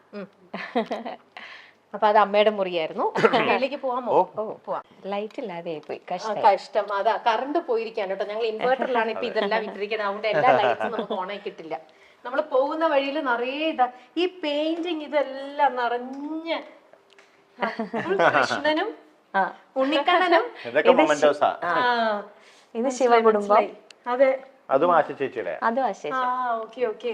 അപ്പൊ അത് അമ്മയുടെ മുറിയായിരുന്നു. അതിലേക്ക് പോവാമോ? പോവാം. ലൈറ്റ് ഇല്ലാതെ പോയി, കഷ്ടം. അതാ കറണ്ട് പോയിരിക്കാണ് കേട്ടോ. ഞങ്ങൾ ഇൻവേർട്ടറിലാണ് ഇപ്പൊ ഇതെല്ലാം ഇട്ടിരിക്കുന്നത്. അതുകൊണ്ട് എല്ലാ ലൈറ്റ്സും നമുക്ക് ഓണായി കിട്ടില്ല. നമ്മൾ പോകുന്ന വഴിയിൽ നിറയെ ഇതാ ഈ പെയിന്റിങ് ഇതെല്ലാം നിറഞ്ഞ് കൃഷ്ണനും ഉണ്ണിക്കണ്ണനും. ഇത് ശിവകുടുംബം. അതെ, അതും ആശ ചേച്ചിയുടെ. അതും ആശേഷം. Okay okay.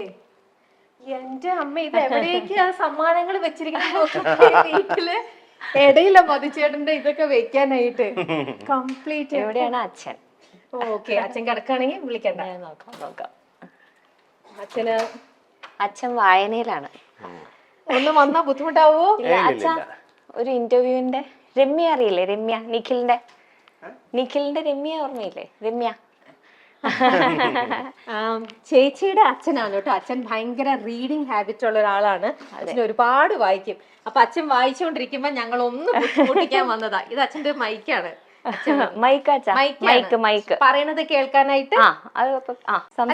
എന്റെ അമ്മ, ഇത് എവിടേക്കാ സമ്മാനങ്ങൾ വെച്ചിരിക്കുന്നത്? വീട്ടില് ഇടയില മതിച്ചേട്ടന്റെ ഇതൊക്കെ വെക്കാനായിട്ട് കംപ്ലീറ്റ്. എവിടെയാണ് അച്ഛൻ? ഓക്കെ, അച്ഛൻ കിടക്കുകയാണെങ്കിൽ വിളിക്കണ്ട. നോക്കാം. അച്ഛൻ വായനയിലാണ്. ഒന്ന് വന്നാ ബുദ്ധിമുട്ടാവോ? ഇല്ല അച്ഛ, ഒരു ഇന്റർവ്യൂവിന്റെ രമ്യ അറിയില്ലേ? രമ്യ, നിഖിലിന്റെ രമ്യ ഓർമ്മയില്ലേ? രമ്യ ചേച്ചിയുടെ അച്ഛനാണ് കേട്ടോ. അച്ഛൻ ഭയങ്കര റീഡിങ് ഹാബിറ്റ് ഉള്ള ഒരാളാണ്. അച്ഛൻ ഒരുപാട് വായിക്കും. അപ്പൊ അച്ഛൻ വായിച്ചുകൊണ്ടിരിക്കുമ്പോ ഞങ്ങൾ ഒന്ന് ബുദ്ധിമുട്ടിക്കാൻ വന്നതാ. ഇത് അച്ഛന്റെ മൈക്കാണ്. മൈക്ക് പറയണത് കേൾക്കാനായിട്ട്.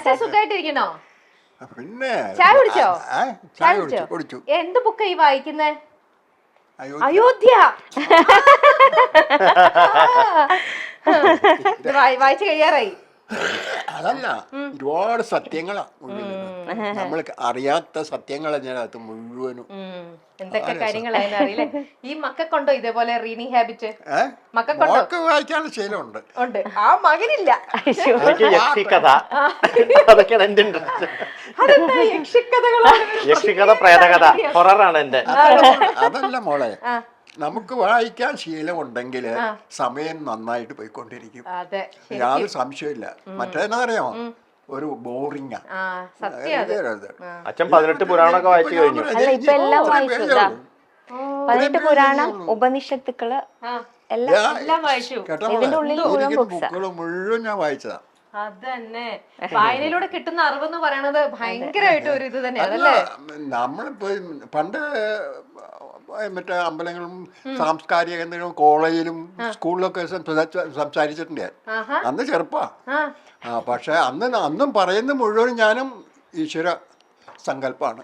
അച്ഛൻ സുഖമായിട്ടിരിക്കണോ? പിന്നെ ചായ കുടിച്ചോ? ചായ കുടിച്ചു. എന്ത് ബുക്കാ ഈ വായിക്കുന്നേ? അയോധ്യ. വായിച്ചു കഴിയാറായി. അതല്ല, ഒരുപാട് സത്യങ്ങളാ നമ്മൾ അറിയാത്ത സത്യങ്ങൾ അതിനകത്ത് മുഴുവനും. എന്തൊക്കെ കാര്യങ്ങളായിരുന്നു അറിയില്ലേ? ഈ മക്കൾക്കുണ്ടോ ഇതേപോലെ റീഡിങ് ഹാബിറ്റ്? മക്കൾക്കുണ്ടോ? വായിക്കാനുള്ള ശീലമുണ്ട്. ഉണ്ട്. ആ മകനില്ല. യക്ഷിക്കഥ, പ്രേതകഥ, ഹൊററാണ് എന്റെ. അതല്ല മോളെ, നമുക്ക് വായിക്കാൻ ശീലമുണ്ടെങ്കിൽ സമയം നന്നായിട്ട് പോയിക്കൊണ്ടിരിക്കും. യാതൊരു സംശയമില്ല. മറ്റേതെന്നറിയാമോ, ഒരു ബോറിംഗാ. അച്ഛൻ 18 പുരാണമൊക്കെ വായിച്ചു കഴിഞ്ഞു. അല്ല, ഇപ്പൊ എല്ലാം വായിച്ചതാ. 18 പുരാണം, ഉപനിഷത്തുക്കള് എല്ലാം വായിച്ചു. ഇതിന്റെ ഉള്ളിൽ ബുക്കുകൾ മുഴുവൻ ഞാൻ വായിച്ചതാ. അതന്നെ, വായനയിലൂടെ കിട്ടുന്ന അറിവെന്ന് പറയണത് ഭയങ്കരമായിട്ട് ഒരു ഇത് തന്നെയാണല്ലേ? നമ്മളിപ്പോ പണ്ട് മറ്റേ അമ്പലങ്ങളും സാംസ്കാരിക കേന്ദ്രങ്ങളും കോളേജിലും സ്കൂളിലൊക്കെ സംസാരിച്ചിട്ടുണ്ട് ഞാൻ. അന്ന് ചെറുപ്പാ. പക്ഷെ അന്നും പറയുന്ന മുഴുവനും ഞാനും ഈശ്വര സങ്കല്പാണ്.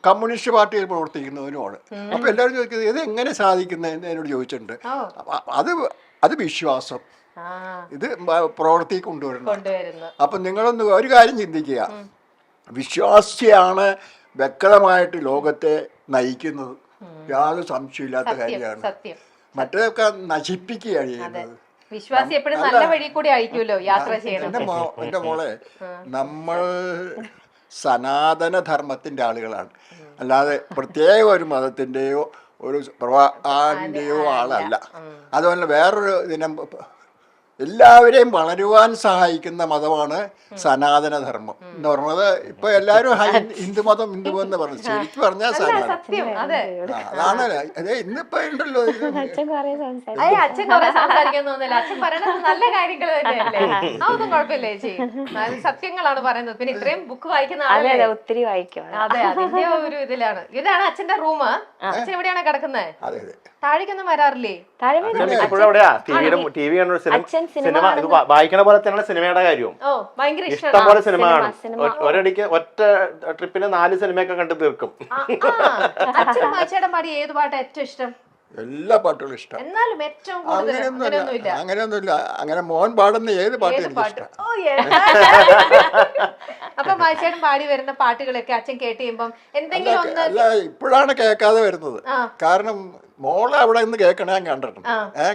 കമ്മ്യൂണിസ്റ്റ് പാർട്ടിയിൽ പ്രവർത്തിക്കുന്നതിനോട്. അപ്പൊ എല്ലാവരും ചോദിക്കുന്നത് ഇത് എങ്ങനെ സാധിക്കുന്നത് എന്നോട് ചോദിച്ചിട്ടുണ്ട്. അത് വിശ്വാസം, ഇത് പ്രവൃത്തി കൊണ്ടുവരുന്നു. അപ്പൊ നിങ്ങളൊന്ന് ഒരു കാര്യം ചിന്തിക്കുക, വിശ്വാസിയാണ് വ്യക്തമായിട്ട് ലോകത്തെ നയിക്കുന്നത്. യാതൊരു സംശയമില്ലാത്ത കാര്യമാണ്. മറ്റേതൊക്കെ നശിപ്പിക്കുകയാണ് ചെയ്യുന്നത്. വിശ്വാസി എപ്പോഴും നല്ല വഴി കൂടി ആയിരിക്കുമല്ലോ യാത്ര ചെയ്യണം. എന്റെ മോളെ, നമ്മൾ സനാതന ധർമ്മത്തിന്റെ ആളുകളാണ്, അല്ലാതെ പ്രത്യേക ഒരു മതത്തിന്റെയോ ഒരു പ്രവാചകന്റെയോ ആളല്ല. അതുപോലെ വേറൊരു ദിനം എല്ലാവരെയും വളരുവാൻ സഹായിക്കുന്ന മതമാണ് സനാതനധർമ്മം എന്ന് പറഞ്ഞത്. ഇപ്പൊ എല്ലാരും ഹിന്ദുമതം എന്ന് പറഞ്ഞു, ശരിക്കും പറഞ്ഞാൽ അതാണ്. അതെ, ഇന്നിപ്പോ ഉണ്ടല്ലോ അച്ഛൻ കുറെ സംസാരിക്കാൻ തോന്നില്ല. അച്ഛൻ പറയുന്നത് നല്ല കാര്യങ്ങൾ തന്നെയല്ലേ? അതൊന്നും കുഴപ്പമില്ല ചേച്ചി, സത്യങ്ങളാണ് പറയുന്നത്. പിന്നെ ഇത്രയും ബുക്ക് വായിക്കുന്ന ആളല്ലേ, ഒത്തിരി വായിക്കും. അതെ, അതിന്റെ ഒരു ഇതിലാണ്. ഇതാണ് അച്ഛന്റെ റൂം. അച്ഛൻ എവിടെയാണ് കിടക്കുന്നത്? താഴേക്കൊന്നും വരാറില്ലേ? അച്ഛൻ സിനിമ ഇത് വായിക്കണ പോലെ തന്നെയാണ് സിനിമയുടെ കാര്യവും. ഓ ഭയങ്കര ഇഷ്ടം പോലെ സിനിമ കാണും. സിനിമ. ഒരടിക്ക് ഒറ്റ ട്രിപ്പിന് 4 സിനിമയൊക്കെ കണ്ടു തീർക്കും. അച്ഛനും മാച്ചേട്ടൻ പാടി ഏത് പാട്ടാ ഏറ്റവും ഇഷ്ടം? എല്ലാ പാട്ടുകളും ഇഷ്ടം. എന്നാലും ഏറ്റവും കൂടുതൽ അങ്ങനെയൊന്നുമില്ല. അങ്ങനെയൊന്നുമില്ല. അങ്ങനെ മോൻ പാടുന്ന ഏത് പാട്ടും എനിക്ക് പാട്ട് ഇഷ്ടം. ഓ അപ്പൊ മാച്ചേട്ടൻ പാടി വരുന്ന പാട്ടുകളൊക്കെ അച്ഛൻ കേട്ട് കഴിയുമ്പം എന്തെങ്കിലും ഒന്ന് അല്ല ഇപ്പോഴാണ് കേൾക്കാതെ വരുന്നത്. കാരണം മോളെ അവിടെ നിന്ന് കേൾക്കണ ഞാൻ കണ്ടിട്ടുണ്ട്,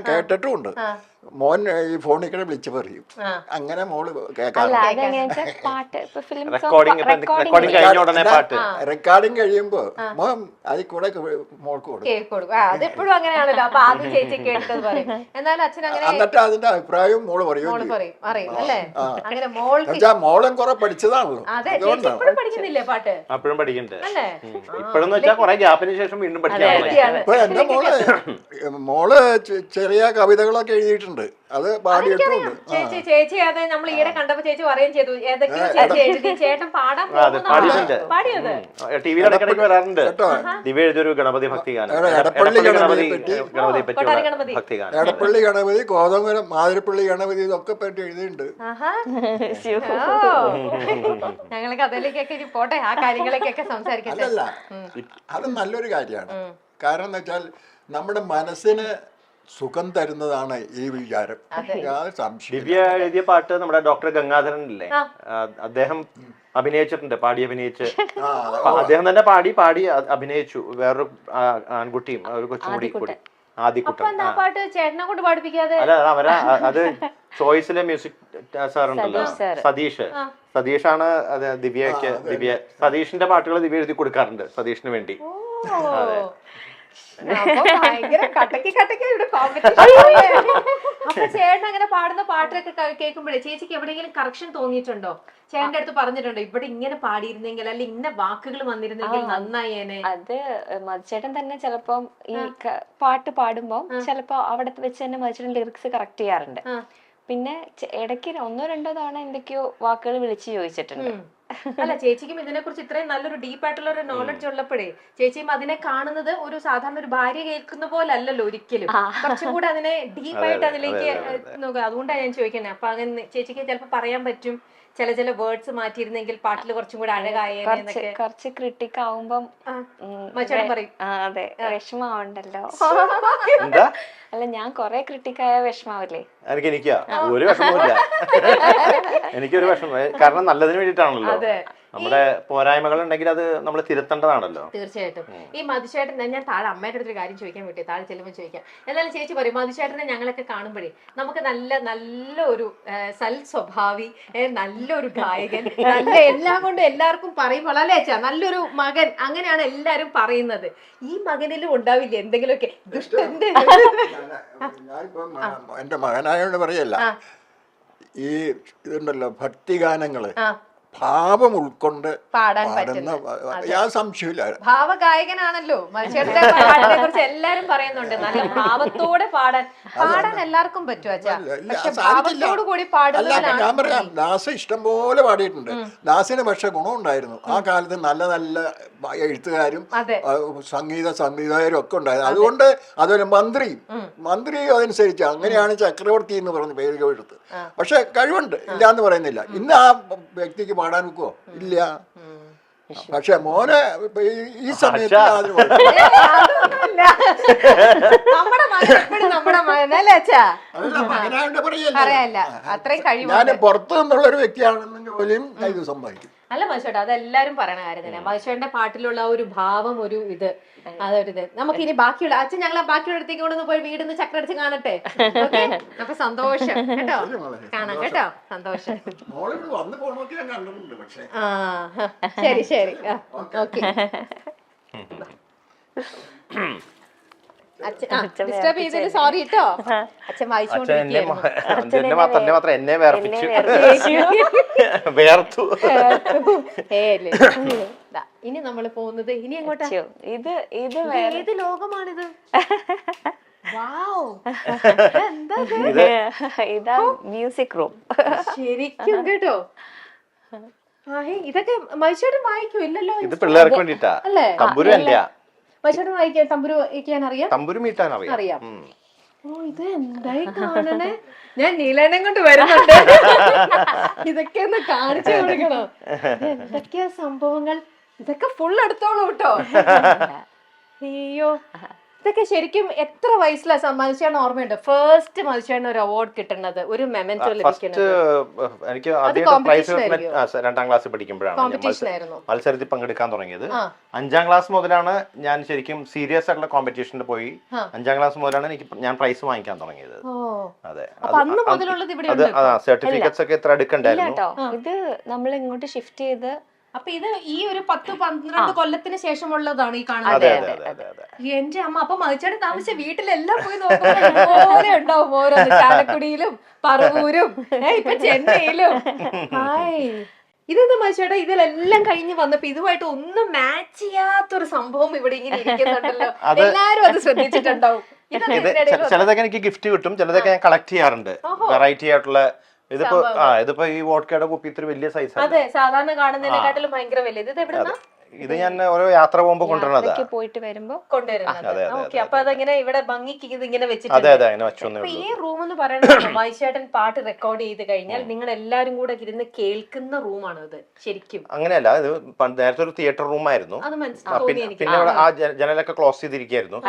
കേട്ടിട്ടുമുണ്ട്. മോൻ ഈ ഫോണിൽ കൂടെ വിളിച്ചു പറയും, അങ്ങനെ മോള് കേൾക്കാറുണ്ട്. പാട്ട് ഇപ്പൊ ഫിലിം റെക്കോർഡിംഗ് കഴിഞ്ഞ ഉടനെ പാട്ട് റെക്കോർഡിങ് കഴിയുമ്പോ മോൻ അതിൽ കൂടെ മോൾക്ക് കൊടുക്കും. കേൾക്കൊടുക്കും. അതെപ്പോഴും അങ്ങനെയാണല്ലോ. അപ്പൊ ആദ്യം ചേച്ചി കേട്ടത് പറയും, എന്നാലും അച്ഛൻ അങ്ങനെ എന്നിട്ട് അതിന്റെ അഭിപ്രായം മോള് പറയും. പറയും അറിയും അല്ലേ? അങ്ങനെ മോൾക്ക് എന്നുവെച്ചാ മോളും കുറെ പഠിച്ചതാണല്ലോ. അതെ ചേച്ചി ഇപ്പോഴും പഠിക്കുന്നില്ലേ പാട്ട്? അപ്പോഴും പഠിക്കുന്നുണ്ട്. അല്ലേ? ഇപ്പോഴെന്ന് വെച്ചാൽ കുറെ ഗ്യാപ്പിന് ശേഷം വീണ്ടും പഠിക്കാൻ. ഇപ്പൊ എന്റെ മോള് ചെറിയ കവിതകളൊക്കെ എഴുതിയിട്ടുണ്ട്, അത് പാടിയിട്ടുണ്ട്. ചേച്ചി അത് നമ്മൾ ഈയിടെ കണ്ടപ്പോ ചേച്ചി പറയുകയും ചെയ്തു ഏതൊക്കെയോ ചേച്ചി എഴുതി ചേട്ടൻ പാടാൻ പാടിയത് ടിവിയിൽ ഇടയ്ക്കിടയ്ക്ക് വരാറുണ്ട്. ദിവ്യ എഴുതിയൊരു ഗണപതി ഭക്തി ഗാനം, എടപ്പള്ളി ഗണപതിയെ പറ്റി ഭക്തി ഗാനം, എടപ്പള്ളി ഗണപതി, കോതമംഗലം മാതിരപ്പള്ളി ഗണപതി, ഇതൊക്കെ പറ്റി എഴുതിയിട്ടുണ്ട്. ഞങ്ങൾ കഥയിലേക്കൊക്കെ ഇനി പോട്ടെ, ആ കാര്യങ്ങളൊക്കെ സംസാരിക്കട്ടെ. അല്ലല്ല, അത് നല്ലൊരു കാര്യമാണ്. കാരണം എന്ന് വെച്ചാൽ നമ്മുടെ മനസ്സിന് സുഖം തരുന്നതാണ് ഈ വിചാരം. ദിവ്യ എഴുതിയ പാട്ട് നമ്മുടെ ഡോക്ടർ ഗംഗാധരൻ ഇല്ലേ, അദ്ദേഹം അഭിനയിച്ചിട്ടുണ്ട്, പാടി അഭിനയിച്ച് അദ്ദേഹം തന്നെ പാടി അഭിനയിച്ചു. വേറൊരു ആൺകുട്ടിയും ഒരു കൊച്ചും കൂടി ആദ്യക്കുട്ടൻ. ചേട്ടനെ കൊണ്ട് പാടിപ്പിക്കാതെ അല്ല അവരാ അത് ചോയ്സിലെ മ്യൂസിക് സാർ ഉണ്ടല്ലോ, സതീഷാണ് അത് ദിവ്യ സതീഷിന്റെ പാട്ടുകൾ ദിവ്യ എഴുതി കൊടുക്കാറുണ്ട് സതീഷിന് വേണ്ടി. അതെ, ഭയങ്കര കട്ടക്ക് ഇവിടെ കോമ്പറ്റീഷൻ. അപ്പൊ ചേട്ടൻ അങ്ങനെ പാടുന്ന പാട്ടൊക്കെ കേൾക്കുമ്പോഴേ ചേച്ചിക്ക് എവിടെയെങ്കിലും കറക്ഷൻ തോന്നിയിട്ടുണ്ടോ? ചേട്ടന്റെ അടുത്ത് പറഞ്ഞിട്ടുണ്ടോ ഇവിടെ ഇങ്ങനെ പാടിയിരുന്നെങ്കിൽ അല്ലെ ഇന്ന വാക്കുകൾ വന്നിരുന്നെങ്കിൽ നന്നായേനെ? അത് മധുചേട്ടൻ തന്നെ ചിലപ്പം ഈ പാട്ട് പാടുമ്പോ ചിലപ്പോ അവിടെ വെച്ച് തന്നെ മധുചേട്ടൻ ലിറിക്സ് കറക്റ്റ് ചെയ്യാറുണ്ട്. പിന്നെ ഇടയ്ക്ക് 1-2 തവണ എന്തൊക്കെയോ വാക്കുകൾ വിളിച്ചു ചോദിച്ചിട്ടുണ്ട്. അല്ല ചേച്ചിക്കും ഇതിനെ കുറിച്ച് ഇത്രയും നല്ലൊരു ഡീപ്പ് ആയിട്ടുള്ള ഒരു നോളജ് ഉള്ളപ്പോഴേ ചേച്ചിയും അതിനെ കാണുന്നത് ഒരു സാധാരണ ഒരു ഭാര്യ കേൾക്കുന്ന പോലെ അല്ലല്ലോ ഒരിക്കലും. കുറച്ചും കൂടെ അതിനെ ഡീപ്പായിട്ട് അതിലേക്ക് നോക്കുക. അതുകൊണ്ടാണ് ഞാൻ ചോദിക്കുന്നത്. അപ്പൊ അങ്ങനെ ചേച്ചിക്ക് ചിലപ്പോ പറയാൻ പറ്റും ചില വേർഡ്സ് മാറ്റിയിരുന്നെങ്കിൽ പാട്ടിൽ കുറച്ചും കൂടെ അഴകായെന്നൊക്കെ. കുറച്ച് ക്രിട്ടിക് ആവുമ്പം പറയും അതെ വിഷമാവണ്ടല്ലോ. അല്ല ഞാൻ കൊറേ ക്രിട്ടിക്കായ വിഷമാവില്ലേ? എനിക്കാ ഒരു വിഷമമില്ല, എനിക്കൊരു വിഷമം. കാരണം നല്ലതിന് വേണ്ടിയിട്ടാണല്ലോ. നമ്മുടെ പോരായ്മകൾ ഉണ്ടെങ്കിൽ അത് നമ്മൾ തിരുത്തേണ്ടതാണല്ലോ. തീർച്ചയായിട്ടും. ഈ മധുചേട്ടൻ ഞാൻ താഴെ അമ്മയുടെ അടുത്തൊരു കാര്യം ചോദിക്കാൻ പറ്റി, താഴെ ചെല്ലുമ്പോൾ ചോദിക്കാം. എന്നാലും ചേച്ചി പറയും മധുചേട്ടനെ ഞങ്ങളൊക്കെ കാണുമ്പോഴേ നമുക്ക് നല്ല ഒരു സൽ സ്വഭാവി, നല്ലൊരു ഗായകൻ, നല്ല എല്ലാം കൊണ്ട് എല്ലാവർക്കും പറയുമ്പോൾ അല്ലേ അച്ഛാ നല്ലൊരു മകൻ, അങ്ങനെയാണ് എല്ലാരും പറയുന്നത്. ഈ മകനിലും ഉണ്ടാവില്ല എന്തെങ്കിലുമൊക്കെ ദുഷ്ടന്റെ? ഞാനിപ്പം എന്റെ മകനായോണ്ട് പറയല്ല, ഈ ഇതുണ്ടല്ലോ ഭക്തിഗാനങ്ങള് ഭാവം ഉൾക്കൊണ്ട് പാടാൻ പാടുന്ന യാതൊരു സംശയമില്ല. ഭാവഗായകനാണല്ലോ മനുഷ്യരുടെ പാട്ടിനെ കുറിച്ച് എല്ലാരും പറയുന്നുണ്ട്. നല്ല ഭാവത്തോടെ പാടാൻ എല്ലാവർക്കും പറ്റും അച്ഛാ. പക്ഷെ ഭാവത്തോടു കൂടി പാടുന്നതിനാണ്. ഞാൻ പറയാം, ദാസ ഇഷ്ടംപോലെ പാടിയിട്ടുണ്ട്. ദാസിന് പക്ഷെ ഗുണമുണ്ടായിരുന്നു, ആ കാലത്ത് നല്ല എഴുത്തുകാരും സംഗീതകാരും ഒക്കെ ഉണ്ടായിരുന്നു. അതുകൊണ്ട് അതൊരു മന്ത്രി അതനുസരിച്ച് അങ്ങനെയാണ് ചക്രവർത്തി എന്ന് പറഞ്ഞ പേര് എടുത്ത്. പക്ഷെ കഴിവുണ്ട്, ഇല്ലാന്ന് പറയുന്നില്ല. ഇന്ന് ആ വ്യക്തിക്ക് പാടാൻ വെക്കുവോ? ഇല്ല. പക്ഷെ മോനെ ഈ സമയത്ത് ഞാൻ പുറത്തു നിന്നുള്ള ഒരു വ്യക്തിയാണെന്ന് പോലും ഇത് സംഭവിക്കും. അല്ല മനുഷ്യേട്ടാ, അതെല്ലാരും പറയണ കാര്യം തന്നെ. മനുഷ്യന്റെ പാട്ടിലുള്ള ഒരു ഭാവം, ഒരു ഇത്, അതൊരിത്. നമുക്ക് ഇനി ബാക്കിയുള്ള അച്ഛൻ ഞങ്ങളെ ബാക്കിയുള്ള അടുത്തേക്ക് കൊണ്ടൊന്ന് പോയി വീടിന്ന് ചക്രടിച്ച് കാണട്ടെ. അപ്പൊ സന്തോഷം കേട്ടോ, കാണാം കേട്ടോ, സന്തോഷം. ശരി ശരി, ഓക്കെ. ഡിസ്റ്റർബ് ചെയ്തതിന് സോറി കേട്ടോ. അച്ഛൻ വായിച്ചോണ്ടിരിക്കുകയായിരുന്നു. മാത്രം എന്നെ വേർത്തു. ഇനി നമ്മൾ പോകുന്നത് ഇനി എങ്ങോട്ടാ? ഇത് ഏത് ലോകമാണിത്? ഇതാ മ്യൂസിക് റൂം ശരിക്കും കേട്ടോ. ഇതൊക്കെ മൈസൂരും വായിക്കും ഇല്ലല്ലോ? ഇത് പിള്ളേർക്ക് വേണ്ടിട്ടാ അല്ലേ? തമ്പുരു അല്ല. മൈസൂരും വായിക്കാൻ തമ്പുരു വായിക്കാൻ അറിയാം, തമ്പുരു മീട്ടാൻ അറിയാം. ഓ ഇത് എന്തായി കാണണേ, ഞാൻ നീലേനം കൊണ്ട് വരുന്നുണ്ട്. ഇതൊക്കെ ഒന്ന് കാണിച്ചു കൊടുക്കണം. ഇത് എന്തൊക്കെയാ സംഭവങ്ങൾ, ഇതൊക്കെ ഫുൾ എടുത്തോളൂ കേട്ടോ. അയ്യോ, ഇതൊക്കെ ശരിക്കും എത്ര വയസ്സിലാണ് മനുഷ്യന് ഓർമ്മയുണ്ട് ഫസ്റ്റ് മനുഷ്യന് ഒരു അവാർഡ് കിട്ടുന്നത്, ഒരു മെമന്റോ ലഭിക്കുന്നത്? എനിക്ക് ആദ്യം പ്രൈസ് 2ാം ക്ലാസ്സിൽ പഠിക്കുമ്പോഴാണ് കോമ്പറ്റീഷൻ ആയിരുന്നു. മത്സരത്തിൽ പങ്കെടുക്കാൻ തുടങ്ങിയത്. 5ാം ക്ലാസ് മുതലാണ് ഞാൻ ശരിക്കും സീരിയസ് ആയിട്ടുള്ള കോമ്പറ്റീഷനിൽ പോയി. 5ാം ക്ലാസ് മുതലാണ് ഞാൻ പ്രൈസ് വാങ്ങിക്കാൻ തുടങ്ങിയത്. അതെ, അന്ന് മുതലുള്ളത് ഇവിടെ അത് സർട്ടിഫിക്കറ്റ്സ് ഒക്കെ എത്ര എടുക്കണ്ടായിരുന്നു. ഇത് നമ്മൾ ഇങ്ങോട്ട് ഷിഫ്റ്റ് ചെയ്ത്. അപ്പൊ ഇത് ഈ ഒരു 10-12 കൊല്ലത്തിന് ശേഷമുള്ളതാണ് ഈ കാണുന്നത്. എന്റെ അമ്മ, അപ്പൊ മതിച്ചാണ് താമസിച്ച വീട്ടിലെല്ലാം പോയി നോക്കുമ്പോൾ ഉണ്ടാവും ഓരോന്ന്, ചാലക്കുടിയിലും പറവൂരും ഇപ്പൊ ചെന്നൈയിലും. ഹായ്, ഇതെന്താ മതിച്ചേട്ടാ, ഇതിലെല്ലാം കഴിഞ്ഞ് വന്നപ്പോ ഇതുമായിട്ട് ഒന്നും മാച്ച് ചെയ്യാത്തൊരു സംഭവം ഇവിടെ ഇങ്ങനെ ഇരിക്കുന്നുണ്ടല്ലോ. എല്ലാരും അത് ശ്രദ്ധിച്ചിട്ടുണ്ടാവും. ചിലതൊക്കെ എനിക്ക് ഗിഫ്റ്റ് കിട്ടും, ചിലതൊക്കെ ഞാൻ കളക്ട് ചെയ്യാറുണ്ട്. വെറൈറ്റി ആയിട്ടുള്ള ഇതിപ്പോ ഈ വോഡ്കയുടെ കുപ്പി ഇത്ര വലിയ സൈസ്. അതെ, സാധാരണ കാണുന്നതിനെക്കാട്ടിലും ഭയങ്കര വലിയ. ഇത് എവിടുന്നാ? ഇത് ഞാൻ ഓരോ യാത്ര പോകുമ്പോ കൊണ്ടുവരുന്നത്, പോയിട്ട് വരുമ്പോ കൊണ്ടുവരുന്നത്. ഓക്കെ, അപ്പൊ അതങ്ങനെ ഇവിടെ ഭംഗിക്ക് ഇത് ഇങ്ങനെ അതെ വെച്ചിട്ടുണ്ട്. അതെ അങ്ങനെ വെച്ചൊന്നേ ഈ റൂം എന്ന് പറയുന്നത് വൈശേട്ടൻ പാട്ട് റെക്കോർഡ് ചെയ്ത് കഴിഞ്ഞാൽ നിങ്ങൾ എല്ലാരും കൂടെ ഇരുന്ന് കേൾക്കുന്ന റൂമാണ് ഇത് ശരിക്കും? അങ്ങനെയല്ല, ഇത് നേരത്തെ ഒരു തിയേറ്റർ റൂം ആയിരുന്നു. അത് മനസ്സിലായി എനിക്ക്. പിന്നെ ഇവിടെ ആ ജനലൊക്കെ ക്ലോസ് ചെയ്തിരിക്കുകയായിരുന്നു.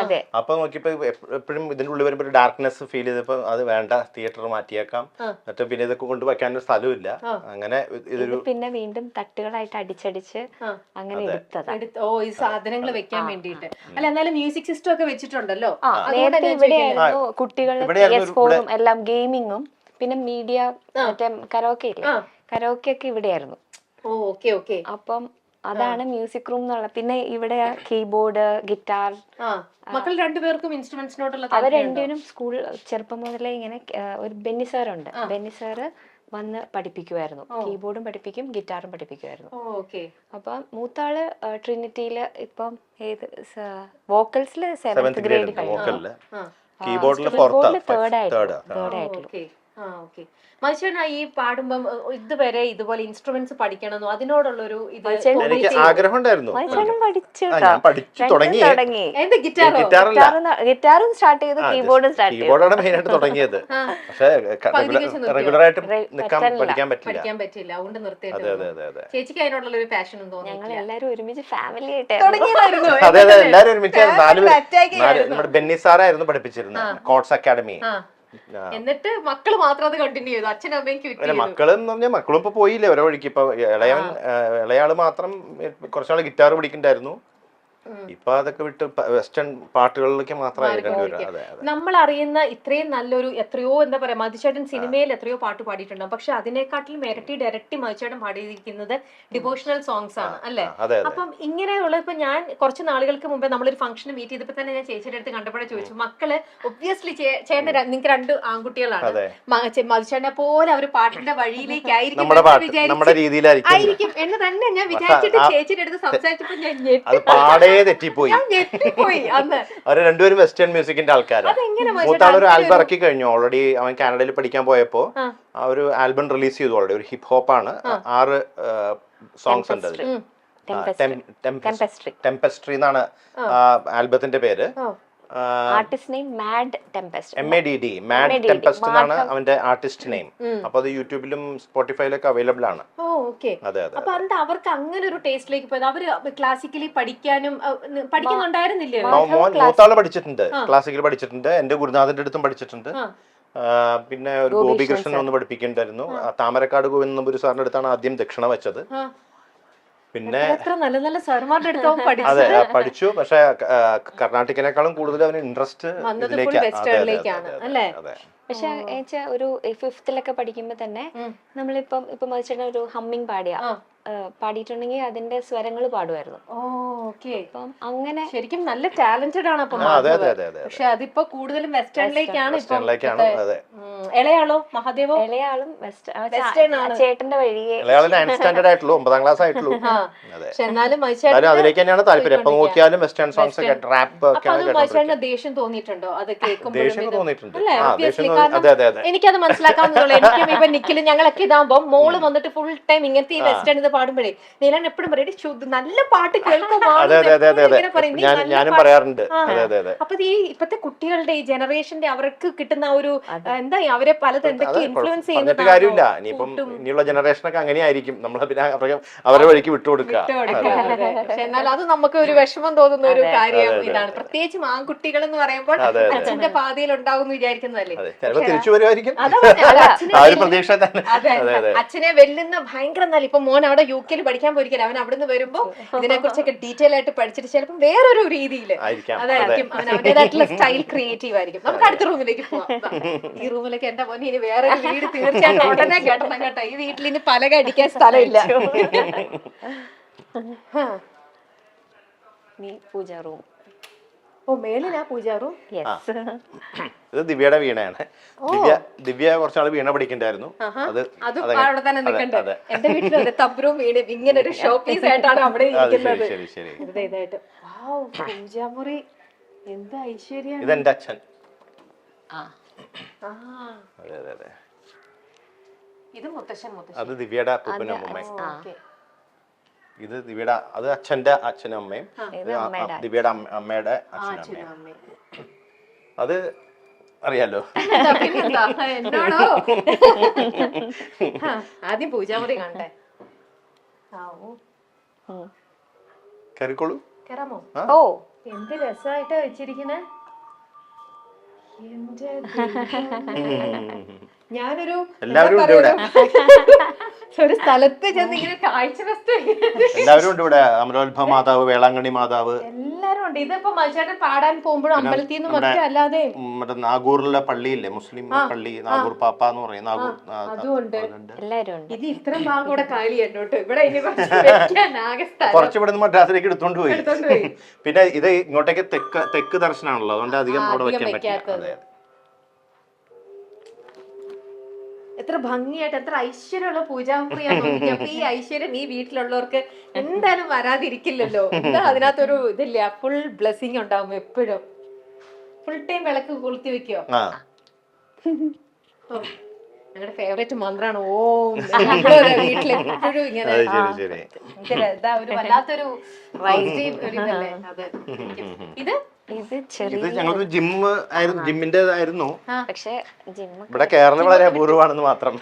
അപ്പൊ നോക്കിയപ്പോ എപ്പോഴും ഇതിന്റെ ഉള്ളിൽ വരുമ്പോ ഒരു ഡാർക്ക്നെസ് ഫീൽ ചെയ്തപ്പോ അത് വേണ്ട, തിയേറ്റർ മാറ്റിയേക്കാം, എന്നിട്ട് പിന്നെ ഇതൊക്കെ കൊണ്ട് വെക്കാനൊരു സ്ഥലമില്ല. അങ്ങനെ ഇതൊരു പിന്നെ വീണ്ടും തട്ടുകളായിട്ട് അടിച്ചടിച്ച് അങ്ങനെ ഓ, ഈ സാധനങ്ങൾ വെക്കാൻ വേണ്ടിട്ട്. അല്ല, എന്നാലും മ്യൂസിക് സിസ്റ്റം ഒക്കെ വെച്ചിട്ടുണ്ടല്ലോ. ഇവിടെയായിരുന്നു കുട്ടികളുടെ എല്ലാം, ഗെയിമിങ്ങും പിന്നെ മീഡിയ, മറ്റേ കരോക്കെ ഇല്ലേ, കരോക്കെ ഒക്കെ ഇവിടെയായിരുന്നു. Okay okay. അപ്പം അതാണ് മ്യൂസിക് റൂം എന്നുള്ള. പിന്നെ ഇവിടെ കീബോർഡ്, ഗിറ്റാർ. മക്കൾ രണ്ടുപേർക്കും ഇൻസ്ട്രുമെന്റ്സിനോടുള്ള അവർ രണ്ടുപേരും സ്കൂൾ ചെറുപ്പം മുതലേ ഇങ്ങനെ, ഒരു ബെന്നി സാറുണ്ട്, ബെന്നി സാറ് വന്ന് പഠിപ്പിക്കുമായിരുന്നു. കീബോർഡും പഠിപ്പിക്കും, ഗിറ്റാറും പഠിപ്പിക്കുമായിരുന്നു. അപ്പൊ മൂത്താള് ട്രിനിറ്റിയില് ഇപ്പം ഏത് വോക്കൽസില് 7th ഗ്രേഡ് കഴിഞ്ഞു. കീബോർഡില് 3rd ആയിട്ടുള്ളൂ. മനുഷ്യനാ ഈ പാടുമ്പം ഇതുവരെ ഇതുപോലെ ഇൻസ്ട്രുമെന്റ്സ് പഠിക്കണമെന്നോ അതിനോടുള്ളൊരു ഇത് എനിക്ക് ആഗ്രഹം ഉണ്ടായിരുന്നു. ഞാൻ പഠിച്ചു തുടങ്ങി. ഗിറ്റാറും സ്റ്റാർട്ട് ചെയ്തു, കീബോർഡും സ്റ്റാർട്ട് ചെയ്തു. കീബോർഡാണ് മെയിൻ ആയിട്ട് തുടങ്ങിയത്. പക്ഷെ റെഗുലർ ആയിട്ട് പഠിക്കാൻ പറ്റില്ല, അതുകൊണ്ട് നിർത്തിയത്. ചേച്ചിക്ക് അതിനോടുള്ള ഒരു പാഷനും തോന്നി? ഞങ്ങൾ എല്ലാരും ഒരുമിച്ച് ഫാമിലി ആയിട്ട്. അതെ അതെ, എല്ലാരും ഒരുമിച്ച്. നമ്മുടെ ബെന്നി സാറായിരുന്നു പഠിപ്പിച്ചിരുന്നത്, കോട്സ് അക്കാഡമി. എന്നിട്ട് മക്കള് മാത്രം അത് കണ്ടിന്യൂ ചെയ്തു, അച്ഛനും അമ്മയ്ക്ക്? മക്കള് എന്ന് പറഞ്ഞാൽ മക്കളും ഇപ്പൊ പോയില്ലേ ഓരോ വഴിക്ക്. ഇപ്പൊ ഇളയാള് മാത്രം കുറച്ചാള് ഗിറ്റാർ പഠിക്കണ്ടായിരുന്നു. ഇപ്പൊ അതൊക്കെ വിട്ട് വെസ്റ്റേൺ പാട്ടുകളിലേക്ക് മാത്രമായി. നമ്മൾ അറിയുന്ന ഇത്രയും നല്ലൊരു എത്രയോ എന്താ പറയാ, മതിച്ചേട്ടൻ സിനിമയിൽ എത്രയോ പാട്ട് പാടിയിട്ടുണ്ടാവും. പക്ഷെ അതിനെക്കാട്ടിലും ഇരട്ടി മതിച്ചേട്ടൻ പാടിയിരിക്കുന്നത് ഡിവോഷണൽ സോങ്സ് ആണ്, അല്ലെ? അപ്പം ഇങ്ങനെയുള്ള, ഇപ്പൊ ഞാൻ കുറച്ച് നാളുകൾക്ക് മുമ്പേ നമ്മളൊരു ഫംഗ്ഷന് മീറ്റ് ചെയ്തപ്പോ തന്നെ ഞാൻ ചേച്ചിയുടെ അടുത്ത് കണ്ടപ്പോഴേ ചോദിച്ചു, മക്കള് ഒബ്വിയസ്ലി ചേട്ടൻ, നിങ്ങൾക്ക് 2 ആൺകുട്ടികളാണ്, മതിച്ചേട്ടനെ പോലെ അവര് പാട്ടിന്റെ വഴിയിലേക്കായിരിക്കും എന്ന് തന്നെ ഞാൻ വിചാരിച്ചിട്ട് ചേച്ചിയുടെ അടുത്ത് സംസാരിച്ചപ്പോ ഞാൻ തെറ്റിപ്പോയി. അവര് രണ്ടുപേരും വെസ്റ്റേൺ മ്യൂസിക്കിന്റെ ആൾക്കാരാണ്. മൂത്താൾ ഒരു ആൽബം ഇറക്കി കഴിഞ്ഞു ഓൾറെഡി. അവൻ കാനഡയിൽ പഠിക്കാൻ പോയപ്പോ ആ ഒരു ആൽബം റിലീസ് ചെയ്തു ഓൾറെഡി. ഒരു ഹിപ്പ് ഹോപ്പ് ആണ്, 6 സോങ്സ് ഉണ്ട് അതിൽ. ടെംപെസ്ട്രി എന്നാണ് ആൽബത്തിന്റെ പേര്. Artist name mad Tempest, MADD, mad Tempest എന്നാണ് അവന്റെ ആർട്ടിസ്റ്റ് നെയിം. അപ്പൊ അത് യൂട്യൂബിലും സ്പോട്ടിഫൈയിലൊക്കെ അവൈലബിൾ ആണ്. അപ്പൊ എന്താ അവർക്ക് അങ്ങനെ ഒരു ടേസ്റ്റിലേക്ക് പോയത്? അവര് ക്ലാസിക്കലി പഠിക്കുന്നുണ്ടായിരുന്നില്ലേ? മൂത്താള് പഠിച്ചിട്ടുണ്ട്, ക്ലാസിക്കൽ പഠിച്ചിട്ടുണ്ട്. എന്റെ ഗുരുനാഥന്റെ അടുത്തും പഠിച്ചിട്ടുണ്ട്. പിന്നെ ഒരു ഗോപികൃഷ്ണൻ ഒന്ന് പഠിപ്പിക്കുന്നുണ്ടായിരുന്നു. താമരക്കാട് ഗോവിന്ദപുരി സാറിന്റെ അടുത്താണ് ആദ്യം ദക്ഷിണ വെച്ചത്. പിന്നെ നല്ല നല്ല സാർമാരുടെ അടുത്താവും അതെ പഠിച്ചു. പക്ഷെ കർണാട്ടിക്കിനേക്കാളും കൂടുതൽ അവന് ഇൻട്രസ്റ്റ് വെസ്റ്റേണിലേക്കാണ്, അല്ലേ? പക്ഷെ ഒരു 5th പഠിക്കുമ്പോ തന്നെ നമ്മളിപ്പം ഇപ്പൊ മതിച്ചേട്ടൻ ഒരു ഹമ്മിങ് പാടിയിട്ടുണ്ടെങ്കിൽ അതിന്റെ സ്വരങ്ങൾ പാടുമായിരുന്നു. അപ്പം അങ്ങനെ ശരിക്കും നല്ല ടാലന്റഡ് ആണ്. പക്ഷെ അതിപ്പോ കൂടുതലും വെസ്റ്റേണിലേക്കാണ്. ഇളയാളോ മഹാദേവോ? ഇളയാളും ചേട്ടന്റെ വഴിയെ. ആയിട്ടുള്ളൂ, 9ാം ക്ലാസ് ആയിട്ടുള്ളൂ. പക്ഷെ എന്നാലും അതിലേക്ക് തന്നെയാണ് താല്പര്യം. എപ്പോ നോക്കിയാലും വെസ്റ്റേൺ സോങ്സ് ഒക്കെ, റാപ്പ് ഒക്കെ. ദേഷ്യം തോന്നിയിട്ടുണ്ടോ അത് കേൾക്കുമ്പോൾ? തോന്നിയിട്ടുണ്ട്. എനിക്കത് മനസ്സിലാക്കാവുന്നതുള്ളൂ. എനിക്കും ഇപ്പൊ നിക്കിലും ഞങ്ങളൊക്കെ ഇതാകുമ്പോ മോള് വന്നിട്ട് ഫുൾ ടൈം ഇങ്ങനത്തെ ഈ വെസ്റ്റേൺ ഇത് പാടുമ്പോഴേ നീലാൻ എപ്പോഴും പറയും, നല്ല പാട്ട് കേൾക്കുമ്പോ അതെ അതെ അതെ അതെ അതെ ഞാനും പറയാറുണ്ട്. അതെ അതെ അതെ. അപ്പൊ ഈ ഇപ്പത്തെ കുട്ടികളുടെ ഈ ജനറേഷന്റെ അവർക്ക് കിട്ടുന്ന ഒരു എന്താ അവരെ പലത് എന്തൊക്കെ ഇൻഫ്ലുവൻസ് പറഞ്ഞിട്ട് കാര്യമില്ല. ഇനിയിപ്പം ഇനിയുള്ള ജനറേഷനൊക്കെ അങ്ങനെയായിരിക്കും. നമ്മൾ പിന്നെ അവരെ വഴിക്ക് വിട്ടുകൊടുക്കുക. പക്ഷെ എന്നാൽ അത് നമുക്ക് ഒരു വിഷമം തോന്നുന്ന ഒരു കാര്യം ഇതാണ്. പ്രത്യേകിച്ചും ആൺകുട്ടികൾ എന്ന് പറയുമ്പോൾ അച്ഛന്റെ പാതയിൽ ഉണ്ടാവും എന്ന് വിചാരിക്കുന്നതല്ലേ. ചിലപ്പോ തിരിച്ചു വരുമായിരിക്കും. പ്രതീക്ഷ തന്നെ. അച്ഛനെ വെല്ലുന്ന ഭയങ്കര നല്ല. ഇപ്പൊ മോൻ അവിടെ UK പഠിക്കാൻ പോയിരിക്കില്ല. അവൻ അവിടുന്ന് വരുമ്പോ ഇതിനെ കുറിച്ചൊക്കെ ഡീറ്റെയിൽ ആയിട്ട് പഠിച്ചിട്ട് ചിലപ്പോൾ വേറൊരു രീതിയിൽ അതായിരിക്കും അവൻ അവന്റേതായിട്ടുള്ള സ്റ്റൈൽ ക്രിയേറ്റീവ് ആയിരിക്കും. നമുക്ക് അടുത്ത റൂമിലേക്ക് പോവാം. ഈ റൂമിലേക്ക് എന്റെ മോനെ ഇനി വേറെ വീട് തീർച്ചയായിട്ടും ഉടനെ കേട്ടണം കേട്ടോ. ഈ വീട്ടിൽ ഇനി പലക അടിക്കാൻ സ്ഥലമില്ല. പൂജാ റൂം. ഓ മേളിലാ പൂജാ റൂം. ഇത് ദിവ്യയുടെ വീണയാണ്. ദിവ്യ കുറച്ചാള് വീണ പഠിക്കണ്ടായിരുന്നു. അതും അവിടെ തന്നെ നിൽക്കണ്ടേ. എന്റെ വീട്ടിൽ ഒരു തബ്രവും വീണ് ഇങ്ങനെ ഒരു ഷോ പീസ് ആയിട്ടാണ് അവിടെ ഇരിക്കുന്നത്. ഇതായിട്ട് പൂജാമുറി എന്താ ഐശ്വര്യം. ഇതെന്റെ അച്ഛൻ. ഇത് മുത്തശ്ശൻ. അത് ദിവ്യയുടെ അപ്പൂപ്പനും അമ്മയും. ഇത് ദിവ്യയുടെ അത് അച്ഛന്റെ അച്ഛനും അമ്മയും. ദിവ്യയുടെ അമ്മയുടെ അച്ഛനും അമ്മയും. അത് അറിയാലോ. എന്നോടോ ആദ്യം പൂജാമുറി കണ്ടേ. കയറിക്കോളൂ. കേറാമോ? ഓ എന്ത് രസമായിട്ടാ വെച്ചിരിക്കുന്നെ. ഞാനൊരു ഒരു സ്ഥലത്ത് ചെന്ന് ഇങ്ങനെ കാഴ്ച വസ്തു എല്ലാവരും ഉണ്ട് ഇവിടെ. അമരോത്ഭവ മാതാവ്, വേളാങ്കണ്ണി മാതാവ്, എല്ലാരും ഉണ്ട്. ഇതിപ്പോ മനുഷ്യരുടെ പാടാൻ പോകുമ്പോഴും അമ്പലത്തിൽ നിന്നും മറ്റേ അല്ലാതെ മറ്റേ നാഗൂറിലെ പള്ളിയില്ലേ, മുസ്ലിം പള്ളി, നാഗൂർ പാപ്പ എന്ന് പറയും. അതുകൊണ്ട് എല്ലാരും ഉണ്ട്. ഇത് ഇത്രയും ഭാഗം കൂടെ കാലിയുണ്ടോട്ട് ഇവിടെ. ഇനി കുറച്ച് ഇവിടെ നിന്ന് മദ്രാസിലേക്ക് എടുത്തോണ്ട് പോയി. പിന്നെ ഇത് ഇങ്ങോട്ടേക്ക് തെക്ക് ദർശനമാണല്ലോ, അതുകൊണ്ട് അധികം അവിടെ വെക്കാൻ പറ്റില്ല. എത്ര ഭംഗിയായിട്ട് എത്ര ഐശ്വര്യമുള്ള പൂജാമുറിയാന്ന് നോക്കി. അപ്പൊ ഈ ഐശ്വര്യം ഈ വീട്ടിലുള്ളവർക്ക് എന്തായാലും വരാതിരിക്കില്ലല്ലോ. എന്താ അതിനകത്തൊരു ഇതില്ല. ഫുൾ ബ്ലെസ്സിങ് ഉണ്ടാവും എപ്പോഴും. ഫുൾ ടൈം വിളക്ക് കൊളുത്തി വെക്കോ. ഞങ്ങളുടെ ഫേവറേറ്റ് മന്ത്രാണ് ഓം. വീട്ടിലെപ്പോഴും ഇങ്ങനെ ഒരു വല്ലാത്തൊരു ഇത് ഇത് ഞങ്ങളൊരു ജിമ്മിന്റേതായിരുന്നു. പക്ഷെ ഇവിടെ കേരളം വളരെ അപൂർവമാണെന്ന് മാത്രം.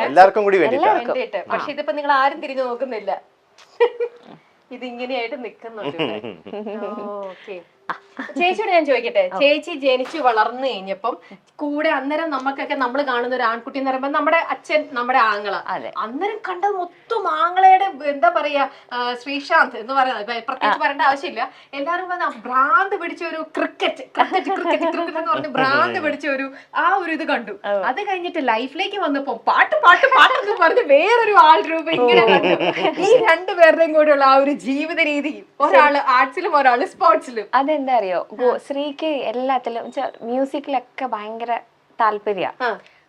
എല്ലാവർക്കും കൂടി വേണ്ടിട്ട്. പക്ഷെ ഇതിപ്പോ നിങ്ങൾ ആരും തിരിഞ്ഞു നോക്കുന്നില്ല. ഇതിങ്ങനെയായിട്ട് നിക്കുന്നുണ്ട്. ചേച്ചിയോട് ഞാൻ ചോദിക്കട്ടെ, ചേച്ചി ജനിച്ചു വളർന്നു കഴിഞ്ഞപ്പം കൂടെ അന്നേരം നമുക്കൊക്കെ നമ്മൾ കാണുന്ന ഒരു ആൺകുട്ടി എന്ന് പറയുമ്പോ നമ്മുടെ അച്ഛൻ, നമ്മുടെ ആങ്ങള, അന്നേരം കണ്ടത് മൊത്തം ആങ്ങളയുടെ എന്താ പറയാ ശ്രീശാന്ത് എന്ന് പറയുന്നത് പ്രത്യേകിച്ച് പറയേണ്ട ആവശ്യമില്ല. എല്ലാവരും പറഞ്ഞ ഭ്രാന്ത് പിടിച്ച ഒരു ക്രിക്കറ്റ് എന്ന് പറഞ്ഞ് ഭ്രാന്ത് പിടിച്ച ഒരു ഇത് കണ്ടു. അത് കഴിഞ്ഞിട്ട് ലൈഫിലേക്ക് വന്നപ്പോ പാട്ട് എന്ന് പറഞ്ഞ് വേറൊരു ആൾ രൂപം ഇങ്ങനെ കണ്ടു. ഈ രണ്ടുപേരുടെയും കൂടെയുള്ള ആ ഒരു ജീവിത രീതി, ഒരാള് ആർട്സിലും ഒരാള് സ്പോർട്സിലും. അതെന്താ അറിയോ, ശ്രീക്ക് എല്ലാത്തിലും മ്യൂസിക്കിലൊക്കെ ഭയങ്കര താല്പര്യ.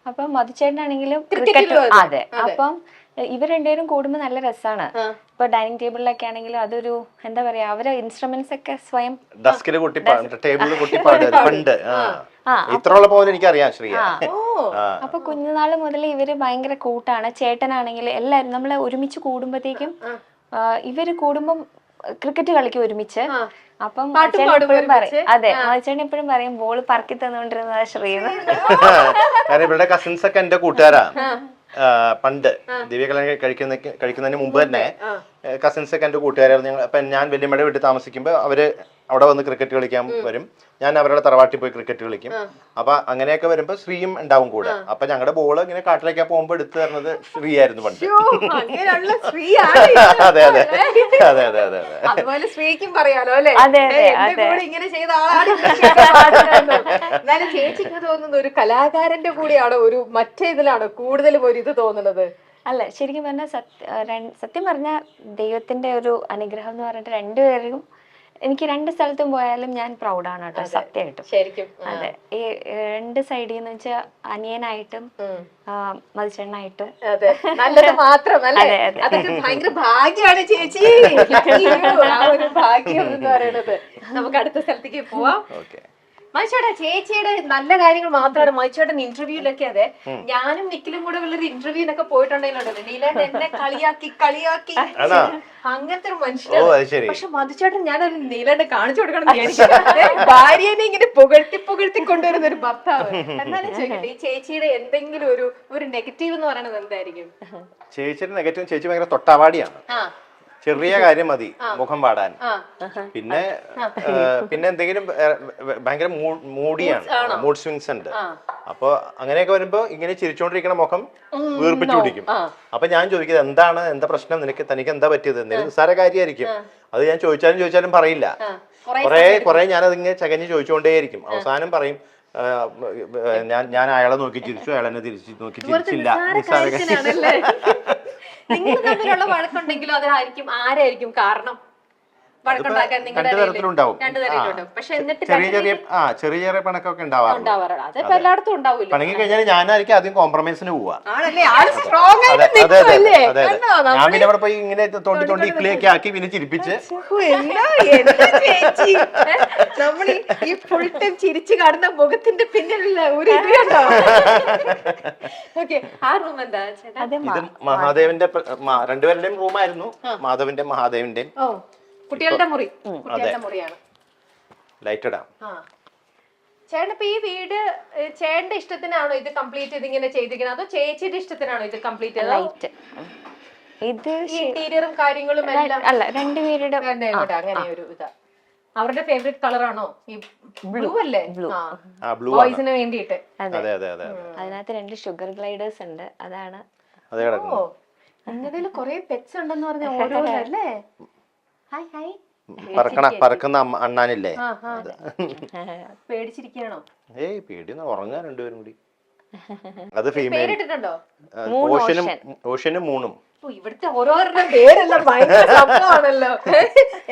അപ്പൊ മധുചേട്ടനാണെങ്കിലും ക്രിക്കറ്റ്. അതെ. അപ്പം ഇവർ രണ്ടുപേരും കൂടുമ്പോ നല്ല രസമാണ്. ഇപ്പൊ ഡൈനിങ് ടേബിളിലൊക്കെ ആണെങ്കിലും അതൊരു എന്താ പറയാ, അവരെ ഇൻസ്ട്രുമെന്റ്സ് ഒക്കെ സ്വയം അപ്പൊ കുഞ്ഞുനാള് മുതൽ ഇവര് ഭയങ്കര കൂട്ടാണ്. ചേട്ടനാണെങ്കിൽ എല്ലാരും നമ്മളെ ഒരുമിച്ച് കൂടുമ്പോഴത്തേക്കും ഇവര് കൂടുമ്പം ക്രിക്കറ്റ് കളിക്കും ഒരുമിച്ച്. അപ്പം എപ്പോഴും പറയും, അതെ, മധുചേട്ടൻ എപ്പോഴും പറയും ബോള് പറക്കി തന്നുകൊണ്ടിരുന്നത് ശ്രീന്ന്. കാരണം ഇവരുടെ കസിൻസ് ഒക്കെ എന്റെ കൂട്ടുകാരാ. പണ്ട് ദിവ്യ കല്യാണം കഴിക്കുന്നതിന് മുമ്പ് തന്നെ കസിൻസ് ഒക്കെ എന്റെ കൂട്ടുകാരായിരുന്നു. അപ്പൊ ഞാൻ വല്യമ്മയുടെ വീട്ടിൽ താമസിക്കുമ്പോ അവര് അവിടെ വന്ന് ക്രിക്കറ്റ് കളിക്കാൻ വരും. ഞാൻ അവരുടെ തറവാട്ടിൽ പോയി ക്രിക്കറ്റ് കളിക്കും. അപ്പൊ അങ്ങനെയൊക്കെ വരുമ്പോ ശ്രീയും ഉണ്ടാവും കൂടെ. അപ്പൊ ഞങ്ങളുടെ ബോള് ഇങ്ങനെ കാട്ടിലേക്ക് പോകുമ്പോ എടുത്തു തരുന്നത് ശ്രീ ആയിരുന്നു പണ്ട്. അതെ അതെ അതെ അതെ അതെ. അതുപോലെ ശ്രീക്കും പറയാലോ അല്ലെ, ഇങ്ങനെ ചെയ്ത ആളാണ്. എന്നാലും ചേച്ചിക്ക് തോന്നുന്ന ഒരു കലാകാരന്റെ കൂടെയാണോ ഒരു മറ്റേ ഇതിലാണോ കൂടുതലും ഒരു ഇത് തോന്നുന്നത്? അല്ല, ശരിക്കും പറഞ്ഞാൽ സത്യം പറഞ്ഞ ദൈവത്തിന്റെ ഒരു അനുഗ്രഹം എന്ന് പറഞ്ഞിട്ട് രണ്ടുപേരും എനിക്ക് രണ്ട് സ്ഥലത്തും പോയാലും ഞാൻ പ്രൗഡാണ് കേട്ടോ, സത്യമായിട്ടും. ശരിക്കും അതെ. ഈ രണ്ട് സൈഡിൽ എന്ന് വെച്ചാൽ അനിയനായിട്ടും മധുചേട്ടനായിട്ടും. അതെ, നല്ലത് മാത്രം അല്ലേ. അതൊക്കെ ഭയങ്കര ഭാഗ്യമാണ് ചേച്ചി. ആ ഒരു ഭാഗ്യം എന്ന് പറയുന്നത്. നമുക്ക് അടുത്ത സ്ഥലത്തേക്ക് പോവാം. മനുഷ്യേട്ടാ ചേച്ചിയുടെ നല്ല കാര്യങ്ങൾ മാത്രമാണ് മനുഷ്യേട്ടൻ ഇന്റർവ്യൂലൊക്കെ അതെ ഞാനും നിഖിലും കൂടെ ഉള്ളൊരു ഇന്റർവ്യൂവിനൊക്കെ പോയിട്ടുണ്ടെങ്കിലുണ്ടല്ലോ നീലേട്ടൻ എന്നെ കളിയാക്കി ആണോ? അങ്ങനത്തെ ഒരു ഓ മനുഷ്യനാണ്. അത് ശരി. പക്ഷെ മധുചേട്ടൻ ഞാനൊരു നീലേട്ടൻ കാണിച്ചു കൊടുക്കണം എന്ന് വിചാരിക്കുന്നു. ഭാര്യനെ ഇങ്ങനെ പുകഴ്ത്തി കൊണ്ടുവരുന്ന ഒരു ഭർത്താവ്. എന്നാലും ചോദിക്കട്ടെ, ഈ ചേച്ചിയുടെ എന്തെങ്കിലും ഒരു നെഗറ്റീവ് എന്ന് പറയുന്നത് എന്തായിരിക്കും? ചേച്ചിയുടെ നെഗറ്റീവ്, ചേച്ചി ഭയങ്കര തൊട്ടാവാടിയാണ്. ആ ചെറിയ കാര്യം മതി മുഖം പാടാൻ. ആ പിന്നെ പിന്നെ എന്തെങ്കിലും ഭയങ്കര മൂഡിയാണ്, മൂഡ് സ്വിങ്സ് ഉണ്ട്. അപ്പൊ അങ്ങനെയൊക്കെ വരുമ്പോ ഇങ്ങനെ ചിരിച്ചോണ്ടിരിക്കണ മുഖം വീർപ്പിച്ചു പിടിക്കും. അപ്പൊ ഞാൻ ചോദിക്കുന്നത് എന്താ പ്രശ്നം, തനിക്ക് എന്താ പറ്റിയത്? എന്തെങ്കിലും നിസ്സാര കാര്യമായിരിക്കും. അത് ഞാൻ ചോദിച്ചാലും പറയില്ല. കുറെ ഞാനത് ഇങ്ങനെ ചകഞ്ഞ് ചോദിച്ചുകൊണ്ടേയിരിക്കും. അവസാനം പറയും ഞാൻ അയാളെ നോക്കി ചിരിച്ചു, അയാളെന്നെ തിരിച്ചു നോക്കി ചിരിച്ചില്ല. നിസ്സാര കാര്യം. നിങ്ങൾ തമ്മിലുള്ള വഴക്കുണ്ടെങ്കിലും ആരായിരിക്കും കാരണം? വഴക്കുണ്ടാക്കാൻ രണ്ട് തരത്തിലുണ്ടാവും. രണ്ടു തരത്തിലുണ്ടാവും. പക്ഷെ എന്നിട്ട് ചെറിയ പിണക്കൊക്കെ ഉണ്ടാവാറുണ്ട്. അതിപ്പോ എല്ലായിടത്തും ഉണ്ടാവില്ല. പിണങ്ങി കഴിഞ്ഞാൽ ഞാനായിരിക്കും ആദ്യം കോംപ്രമൈസിന് പോവാ. ആണല്ലേ? ആള് സ്ട്രോങ് ആയിട്ട് അതെ നിൽക്കുമല്ലേ? അതെ. കണ്ടോ? ഞാൻ പിന്നെ അവിടെ പോയി ഇങ്ങനെ തോണ്ടി ഇക്ലിയൊക്കെ ആക്കി പിന്നെ ചിരിപ്പിച്ച് എന്താ ചേച്ചി നമ്മൾ ഈ ഫുൾ ടൈം ചിരിച്ചു കാണുന്ന മുഖത്തിന്റെ പിന്നിലുള്ള ഒരു ഇത് കണ്ടോ? ഓക്കെ, ആ റൂം എന്താ ചേട്ടാ? ഇത് മഹാദേവന്റെ രണ്ടുപേരുടെയും റൂമായിരുന്നു. മാധവന്റെ മഹാദേവന്റെയും. ഓ, കുട്ടികളുടെ മുറിയാണ്. ലൈറ്റ് ഇടാം. ചേട്ടൻ ഇപ്പൊ ഈ വീട് ചേട്ടന്റെ ഇഷ്ടത്തിനാണോ ഇത് കംപ്ലീറ്റ് ചെയ്ത് ഇങ്ങനെ ചെയ്തിരിക്കുന്നത്, അതോ ചേച്ചിയുടെ ഇഷ്ടത്തിനാണോ ഇത് കംപ്ലീറ്റ് ചെയ്തത്? ഇത് ഇന്റീരിയറും കാര്യങ്ങളും എല്ലാം അല്ല, രണ്ടുപേരുടെ അങ്ങനെ ഒരു ഇതാ. അവരുടെ ഫേവറേറ്റ് കളർ ആണോ ഈ ബ്ലൂ? അല്ലേ? ബ്ലൂ ബോയ്സിന് വേണ്ടിയിട്ട്. അതെ. അതിനകത്ത് 2 ഷുഗർ ഗ്ലൈഡേഴ്സ് ഉണ്ട്. അതാണ്. അതെ കിടക്കുന്നു. നിങ്ങളുടെ കൊറേ പെറ്റ്സ് ഉണ്ടെന്ന് പറഞ്ഞ ഓരോരല്ലേ? Hi hi. പറക്കുന്ന അണ്ണാനില്ലേ? പേടിച്ചിരിക്കണോ? ഏയ് പേടിയൊന്നും, ഉറങ്ങാൻ രണ്ടുപേരും കൂടി. അത് ഫീമെയിൽ. പേരിട്ടിട്ടുണ്ടോ? ഓഷ്യനും മൂണും. ഇവിടുത്തെ ഓരോരുടെ പേരെല്ലാം ഭയങ്കര സംഭവമാണല്ലോ.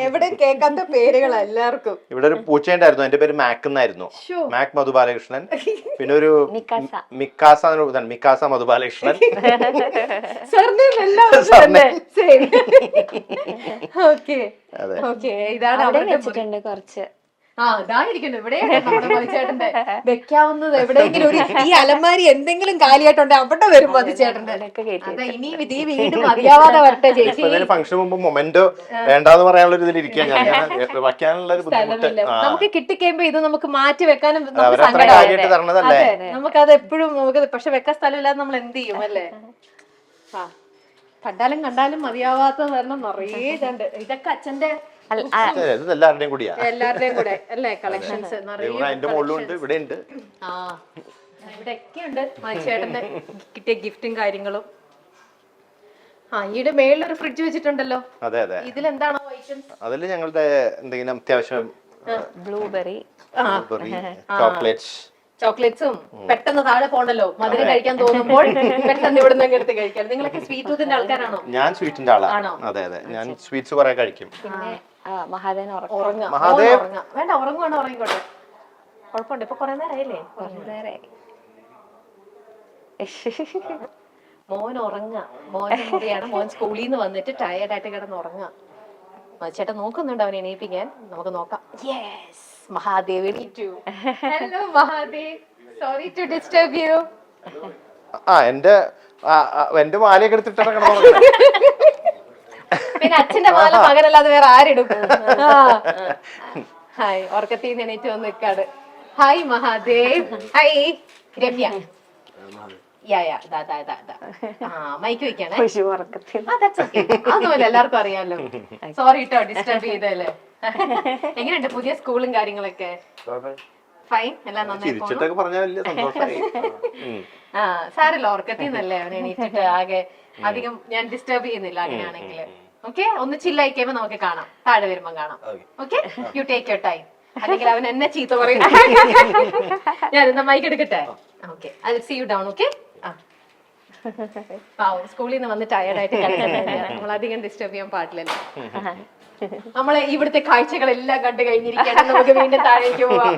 എവിടെ കേൾക്കാത്ത പേരുകൾ എല്ലാവർക്കും. ഇവിടെ ഒരു പൂച്ചയുണ്ടായിരുന്നു, എന്റെ പേര് മാക്ക് എന്നായിരുന്നു. മാക് മധുബാലകൃഷ്ണൻ. പിന്നെ ഒരു മിക്കാസ മധുബാലകൃഷ്ണൻ. ഇതാണ് കുറച്ച്. ഇതായിരിക്കുന്നു ഇവിടെ ചേട്ടന്റെ വെക്കാവുന്നത്. എവിടെയെങ്കിലും ഒരു ഈ അലമാരി എന്തെങ്കിലും കാലിയായിട്ടുണ്ട് അവിടെ വരും മധുചേട്ടന്റെ. അതെ, ഇനി ഈ വീട് മതിയാവാതെ വരട്ടെ ചേച്ചി. ഫംഗ്ഷൻ മുമ്പ് മൊമെന്റോ വേണ്ടാന്ന് പറയാനുള്ള ഒരു ഇതിലിരിക്കാൻ വയ്ക്കാനുള്ള ഒരു ബുദ്ധിമുട്ട്. നമുക്ക് കിട്ടിക്കഴിയുമ്പോ ഇത് നമുക്ക് മാറ്റി വെക്കാനും തരണതല്ലേ. നമുക്കത് എപ്പോഴും നമുക്ക്, പക്ഷെ വെക്കാൻ സ്ഥലമില്ലാതെ നമ്മൾ എന്ത് ചെയ്യും അല്ലേ? കണ്ടാലും മതിയാവാത്ത കാരണം നിറയെ ഇതുണ്ട്. ഇതൊക്കെ അച്ഛന്റെ എല്ലാവരുടെയും കൂടിയാ, എല്ലാവരുടെയും കൂടെ അല്ലേ കളക്ഷൻസ് നിറയെ. എന്റെ മുകളിലുണ്ട്, ഇവിടെ ഉണ്ട്. ഇവിടെയൊക്കെ ഉണ്ട് മനുഷ്യേട്ടന്റെ കിട്ടിയ ഗിഫ്റ്റും കാര്യങ്ങളും. ഈയുടെ മേളിലൊരു ഫ്രിഡ്ജ് വെച്ചിട്ടുണ്ടല്ലോ. അതെ. ഇതിലെന്താണോ ഐറ്റംസ്? അതില് ഞങ്ങളുടെ എന്തെങ്കിലും അത്യാവശ്യം ബ്ലൂബെറി, ചോക്ലേറ്റ്സും. പെട്ടെന്ന് താഴെ പോണ്ടല്ലോ, മധുരം കഴിക്കാൻ തോന്നുമ്പോൾ പെട്ടെന്ന് ഇവിടെ നിന്ന് എടുത്ത് കഴിക്കാം. നിങ്ങളൊക്കെ സ്വീറ്റ് ടൂത്തിന്റെ ആൾക്കാരാണോ? ഞാൻ സ്വീറ്റിന്റെ ആളാണ്. അതെ. ഞാൻ സ്വീറ്റ്സ് കുറെ കഴിക്കും. പിന്നെ മഹാദേവൻ വേണ്ട, ഉറങ്ങുവാണ്, ഉറങ്ങിക്കോട്ടെ, കുഴപ്പമുണ്ട്. ഇപ്പൊ കൊറേ നേരമായില്ലേ? മോൻ ഉറങ്ങുക. മോന്റെ മുറിയാണ്. മോൻ സ്കൂളിൽ നിന്ന് വന്നിട്ട് ടയർഡായിട്ട് കിടന്ന് ഉറങ്ങുക. ചേട്ടൻ നോക്കുന്നുണ്ട് അവനെ എണീപ്പിക്കാൻ. നമുക്ക് നോക്കാം. യെസ്, മഹാദേവ് എണീറ്റു. Hello Mahadev, sorry to disturb you. എന്റെ മാലയൊക്കെ എടുത്തിട്ടാണ്. പിന്നെ അച്ഛന്റെ മാല മകനല്ലാതെ വേറെ ആരിടും? ഹായ്, ഉറക്കത്തിൽ എണീറ്റ് വന്ന് നിൽക്കാട്. Hi Mahadev. Hi Ramya. Mike വെക്കാണേ. അതൊന്നുമല്ല, എല്ലാവർക്കും അറിയാലോ. സോറി കേട്ടോ ഡിസ്റ്റർബ് ചെയ്തല്ലേ. എങ്ങനെയുണ്ട് പുതിയ സ്കൂളും കാര്യങ്ങളൊക്കെ? ഫൈൻ, എല്ലാം നന്നായി. സാരല്ല, ഉറക്കത്തിൽ നിന്നല്ലേ അവൻ എണീറ്റിട്ട്. ആകെ അധികം ഞാൻ ഡിസ്റ്റർബ് ചെയ്യുന്നില്ല അങ്ങനെയാണെങ്കിൽ. ഓക്കെ, ഒന്ന് ചില്ലായി കഴിയുമ്പോ നമുക്ക് കാണാം, താഴെ വരുമ്പോ കാണാം. Okay, you take your time. അല്ലെങ്കിൽ അവൻ എന്നെ ചീത്ത പറയും. ഞാൻ എന്താ മൈക്ക് എടുക്കട്ടെ? Okay, I will see you down. Okay. സ്കൂളിൽ നിന്ന് വന്ന് ടയർഡായിട്ട് നമ്മൾ അധികം ഡിസ്റ്റർബ് ചെയ്യാൻ പാടില്ലല്ലോ. നമ്മളെ ഇവിടുത്തെ കാഴ്ചകളെല്ലാം കണ്ടു കഴിഞ്ഞിരിക്കുകയാണ്. നമുക്ക് വീണ്ടും താഴേക്ക് പോവാം.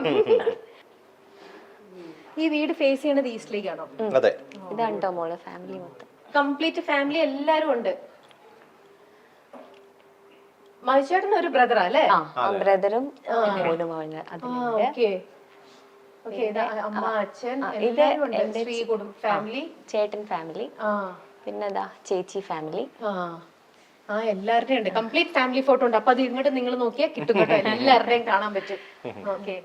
ഈ വീട് ഫേസ് ചെയ്യണത് ഈസ്റ്റിലേക്കാണോ? അതെ. ഇതാണ്ടോ മോളെ ഫാമിലി മൊത്തം, കംപ്ലീറ്റ് ഫാമിലി എല്ലാരും ഉണ്ട്. മനുഷ്യേട്ടന് ഒരു ബ്രദറാ അല്ലേ? ബ്രദറും മോനും. ഓക്കെ അമ്മ അച്ഛൻ ഇത് എല്ലാവരും ഉണ്ട് എന്റെ ശ്രീ കുടുംബ ഫാമിലി ചേട്ടൻ ഫാമിലി, പിന്നെതാ ചേച്ചി ഫാമിലി. എല്ലാവരുടെയും ഉണ്ട്, കംപ്ലീറ്റ് ഫാമിലി ഫോട്ടോ ഉണ്ട്. അപ്പൊ അത് ഇങ്ങോട്ട് നിങ്ങൾ നോക്കിയാൽ കിട്ടും കേട്ടോ, എല്ലാവരുടെയും കാണാൻ പറ്റും. ഓക്കെ,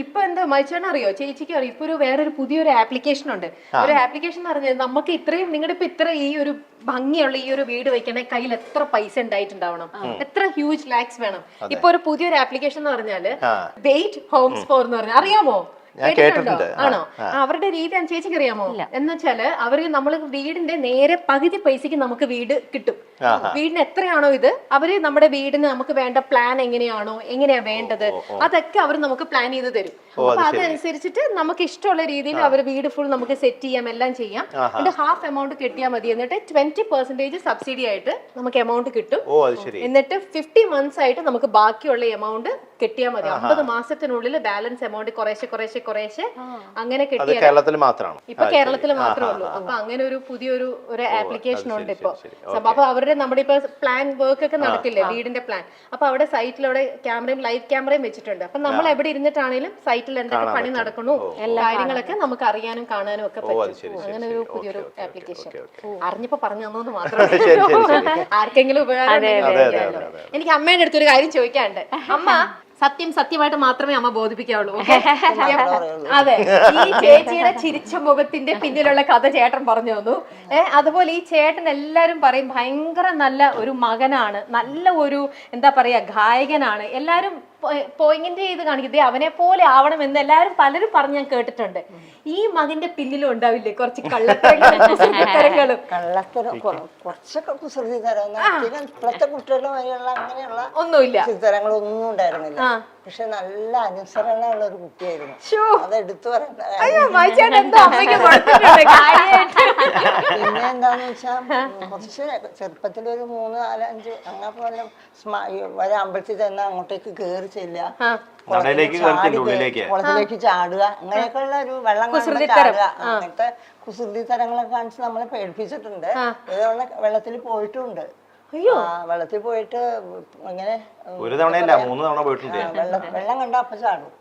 ഇപ്പൊ എന്താ മൈച്ചേട്ടൻ അറിയോ, ചേച്ചിക്ക് അറിയോ, ഇപ്പൊ വേറൊരു പുതിയൊരു ആപ്ലിക്കേഷൻ ഉണ്ട്. ഒരു ആപ്ലിക്കേഷൻ എന്ന് പറഞ്ഞാൽ നമുക്ക് ഇത്രയും നിങ്ങളുടെ ഇപ്പൊ ഇത്ര ഈ ഒരു ഭംഗിയുള്ള ഈ ഒരു വീട് വെക്കണേ കയ്യിൽ എത്ര പൈസ ഉണ്ടായിട്ടുണ്ടാവണം, എത്ര ഹ്യൂജ് ലാക്സ് വേണം. ഇപ്പൊ ഒരു പുതിയൊരു ആപ്ലിക്കേഷൻ എന്ന് പറഞ്ഞാല് വെയിറ്റ് ഹോംസ് ഫോർ എന്ന് പറഞ്ഞാൽ അറിയാമോ? കേട്ടിട്ടുണ്ടോ? ആണോ? അവരുടെ രീതി ചേച്ചിക്ക് അറിയാമോ? എന്ന് വെച്ചാല് അവര് നമ്മള് വീടിന്റെ നേരെ പകുതി പൈസക്ക് നമുക്ക് വീട് കിട്ടും. വീടിന് എത്രയാണോ ഇത്, അവര് നമ്മുടെ വീടിന് നമുക്ക് വേണ്ട പ്ലാൻ എങ്ങനെയാണോ, എങ്ങനെയാ വേണ്ടത്, അതൊക്കെ അവർ നമുക്ക് പ്ലാൻ ചെയ്ത് തരും. അപ്പൊ അതനുസരിച്ചിട്ട് നമുക്ക് ഇഷ്ടമുള്ള രീതിയിൽ അവർ വീട് ഫുൾ നമുക്ക് സെറ്റ് ചെയ്യാം, എല്ലാം ചെയ്യാം. എന്നിട്ട് ഹാഫ് എമൗണ്ട് കിട്ടിയാൽ മതി. എന്നിട്ട് 20% സബ്സിഡി ആയിട്ട് നമുക്ക് എമൗണ്ട് കിട്ടും. എന്നിട്ട് 50 months ആയിട്ട് നമുക്ക് ബാക്കിയുള്ള എമൗണ്ട് കിട്ടിയാൽ മതി. 50 മാസത്തിനുള്ളിൽ ബാലൻസ് എമൗണ്ട് കുറേശ്ശെ അങ്ങനെ കിട്ടിയാൽ കേരളത്തിൽ മാത്രമാണ്. ഇപ്പൊ കേരളത്തിൽ മാത്രമേ ഉള്ളൂ. അപ്പൊ അങ്ങനെ ഒരു പുതിയൊരു ആപ്ലിക്കേഷൻ ഉണ്ട് ഇപ്പൊ. അപ്പൊ അവരുടെ നമ്മുടെ ഇപ്പൊ പ്ലാൻ വർക്ക് ഒക്കെ നടക്കില്ലേ, വീടിന്റെ പ്ലാൻ. അപ്പൊ അവിടെ സൈറ്റിലൂടെ ക്യാമറയും ലൈവ് ക്യാമറയും വെച്ചിട്ടുണ്ട്. അപ്പൊ നമ്മൾ എവിടെ ഇരുന്നിട്ടാണെങ്കിലും സൈറ്റിൽ എന്തൊക്കെ പണി നടക്കണു കാര്യങ്ങളൊക്കെ നമുക്ക് അറിയാനും കാണാനും ഒക്കെ പറ്റും. അങ്ങനെ ഒരു പുതിയൊരു ആപ്ലിക്കേഷൻ അറിഞ്ഞപ്പോ പറഞ്ഞു തന്നു മാത്രമേ ആർക്കെങ്കിലും ഉപകാരം. എനിക്ക് അമ്മയുടെ അടുത്തൊരു കാര്യം ചോദിക്കാനുണ്ട്. അമ്മ സത്യമായിട്ട് മാത്രമേ അമ്മ ബോധിപ്പിക്കാവുള്ളൂ. അതെ, ഈ ചേച്ചിയുടെ ചിരിച്ച മുഖത്തിന്റെ പിന്നിലുള്ള കഥ ചേട്ടൻ പറഞ്ഞു തന്നു. അതുപോലെ ഈ ചേട്ടൻ എല്ലാരും പറയും ഭയങ്കര നല്ല ഒരു മകനാണ്, നല്ല ഒരു എന്താ പറയാ ഗായകനാണ്. എല്ലാരും പോയിന്റ് ചെയ്ത് കാണിക്കുന്നത് അവനെ പോലെ ആവണം എന്ന് എല്ലാരും പലരും പറഞ്ഞ് ഞാൻ കേട്ടിട്ടുണ്ട്. ഈ മകന്റെ പിന്നിലും ഉണ്ടാവില്ലേ കുറച്ച് കള്ളത്തരങ്ങളും കുറച്ചൊക്കെ കുസൃതി തരം. ഇപ്പോഴത്തെ കുട്ടികളുടെ വഴിയുള്ള അങ്ങനെയുള്ള ഒന്നുമില്ല, ചിത്രങ്ങളൊന്നും ഉണ്ടായിരുന്നില്ല. പക്ഷെ നല്ല അനുസരണമുള്ള ഒരു കുട്ടിയായിരുന്നു. അത് എടുത്തു പറയണ്ട. പിന്നെ എന്താന്ന് വെച്ചാൽ കുറച്ച് ചെറുപ്പത്തിലൊരു 3, 4, 5 അങ്ങനെ പോലെ വരെ അമ്പലത്തിൽ തന്നെ അങ്ങോട്ടേക്ക് കേറി ചെല്ലുക, കുളത്തിലേക്ക് ചാടുക, അങ്ങനെയൊക്കെയുള്ള ഒരു വെള്ളം ചാടുക, അങ്ങനത്തെ കുസൃതി തരങ്ങളൊക്കെ കാണിച്ച് നമ്മളെ പേടിപ്പിച്ചിട്ടുണ്ട്. ഇതവണ വെള്ളത്തിൽ പോയിട്ടുമുണ്ട്. വെള്ളത്തിൽ പോയിട്ട് ഇങ്ങനെ ഒരു തവണയല്ല 3 തവണ പോയിട്ടുണ്ട്. വെള്ളം കണ്ട അപ്പൊ ചാടും.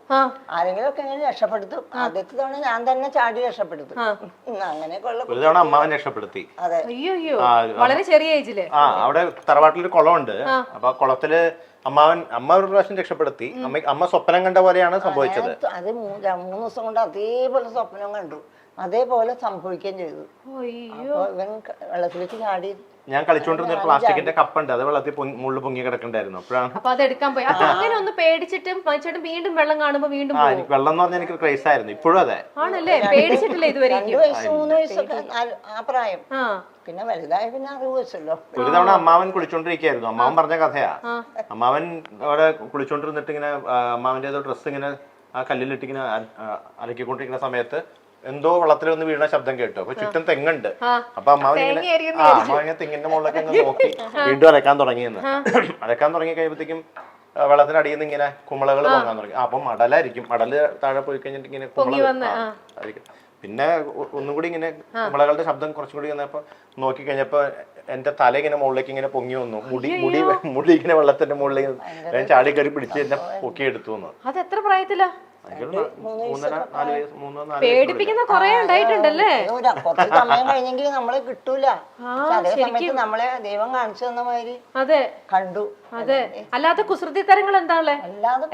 ആരെങ്കിലും ഒക്കെ ഇങ്ങനെ രക്ഷപ്പെടുത്തും. ആദ്യത്തെ തവണ ഞാൻ തന്നെ ചാടി രക്ഷപ്പെടുത്തും. അങ്ങനെയൊക്കെ ഉള്ള ഒരു തവണ അമ്മാവൻ രക്ഷപ്പെടുത്തി. അതെ, വളരെ ചെറിയ ഏജില്. അവിടെ തറവാട്ടിലൊരു കുളമുണ്ട്. അപ്പൊ കുളത്തില് അമ്മ ഒരു പ്രാവശ്യം രക്ഷപ്പെടുത്തി. അമ്മ സ്വപ്നം കണ്ട പോലെയാണ് സംഭവിച്ചത്. അത് 3 ദിവസം കൊണ്ട് അതേപോലെ സ്വപ്നം കണ്ടു, അതേപോലെ സംഭവിക്കുകയും ചെയ്തു. അപ്പൊ ഇവൻ വെള്ളത്തിലേക്ക് ചാടി. ഞാൻ കളിച്ചോണ്ടിരുന്ന ഒരു പ്ലാസ്റ്റിക്കിന്റെ കപ്പുണ്ട്, അത് വെള്ളത്തിൽ മുകളിൽ പൊങ്ങി കിടക്കണ്ടായിരുന്നു. അപ്പോഴാണ് അപ്പൊ അത് എടുക്കാൻ പോയി. അപ്പൊ അങ്ങനെ ഒന്ന് പേടിച്ചിട്ടും ചേട്ടൻ വീണ്ടും വെള്ളം കാണുമ്പോ വീണ്ടും എനിക്ക് വെള്ളം എന്ന് പറഞ്ഞാൽ എനിക്ക് ക്രേസ് ആയിരുന്നു. ഇപ്പോഴും അതെ ആണല്ലേ, പേടിച്ചിട്ടില്ല ഇതുവരെ. 2 വയസ്സ് 3 വയസ്സൊക്കെ ആ പ്രായം. പിന്നെ വലുതായ പിന്നെ അറിവ് വെച്ചല്ലോ. ഒരു തവണ അമ്മാവൻ കുളിച്ചോണ്ടിരിക്കുകയായിരുന്നു. അമ്മാവൻ പറഞ്ഞ കഥയാ. അമ്മാവൻ അവിടെ കുളിച്ചോണ്ടിരുന്നിട്ട് ഇങ്ങനെ അമ്മാവന്റെ ഡ്രസ്സ് ഇങ്ങനെ ആ കല്ലിലിട്ട് ഇങ്ങനെ അലക്കിക്കൊണ്ടിരിക്കുന്ന സമയത്ത് എന്തോ വെള്ളത്തിൽ ഒന്ന് വീണ ശബ്ദം കേട്ടു. അപ്പൊ ചുറ്റും തെങ്ങുണ്ട്. അപ്പൊ അമ്മാവൻ ഇങ്ങനെ തെങ്ങിന്റെ മുകളിലൊക്കെ ഒന്ന് നോക്കി വീണ്ടും അലക്കാൻ തുടങ്ങിയെന്ന്. അലക്കാൻ തുടങ്ങി കഴിയുമ്പോഴത്തേക്കും വെള്ളത്തിനടിയിൽ നിന്ന് ഇങ്ങനെ കുമ്പളകൾ പൊങ്ങാൻ തുടങ്ങി. അപ്പൊ മടലായിരിക്കും. മടല് താഴെ പോയി കഴിഞ്ഞിട്ട് ഇങ്ങനെ കുമ്പളായിരിക്കും. പിന്നെ ഒന്നും കൂടി ഇങ്ങനെ കുമ്പളകളുടെ ശബ്ദം കുറച്ചും കൂടി വന്നപ്പോ നോക്കി കഴിഞ്ഞപ്പോ എന്റെ തല ഇങ്ങനെ മുകളിലേക്ക് ഇങ്ങനെ പൊങ്ങി വന്നു. മുടി ഇങ്ങനെ വെള്ളത്തിന്റെ മുകളിലേക്ക് ചാടി കയറി പിടിച്ച് എന്നെ പൊക്കി എടുത്തു വന്നു. അത് എത്ര പ്രായത്തിലാ? 3, 4 വയസ്സ്. പേടിപ്പിക്കുന്ന കൊറേ ഉണ്ടായിട്ടുണ്ടല്ലേ. കുറച്ച് സമയം കഴിഞ്ഞെങ്കിൽ നമ്മളെ കിട്ടൂല. അതേ സമയത്ത് നമ്മളെ ദൈവം കാണിച്ചു തന്ന മാതിരി അതെ കണ്ടു. അതെ, അല്ലാത്ത കുസൃതി തരങ്ങൾ എന്താണല്ലേ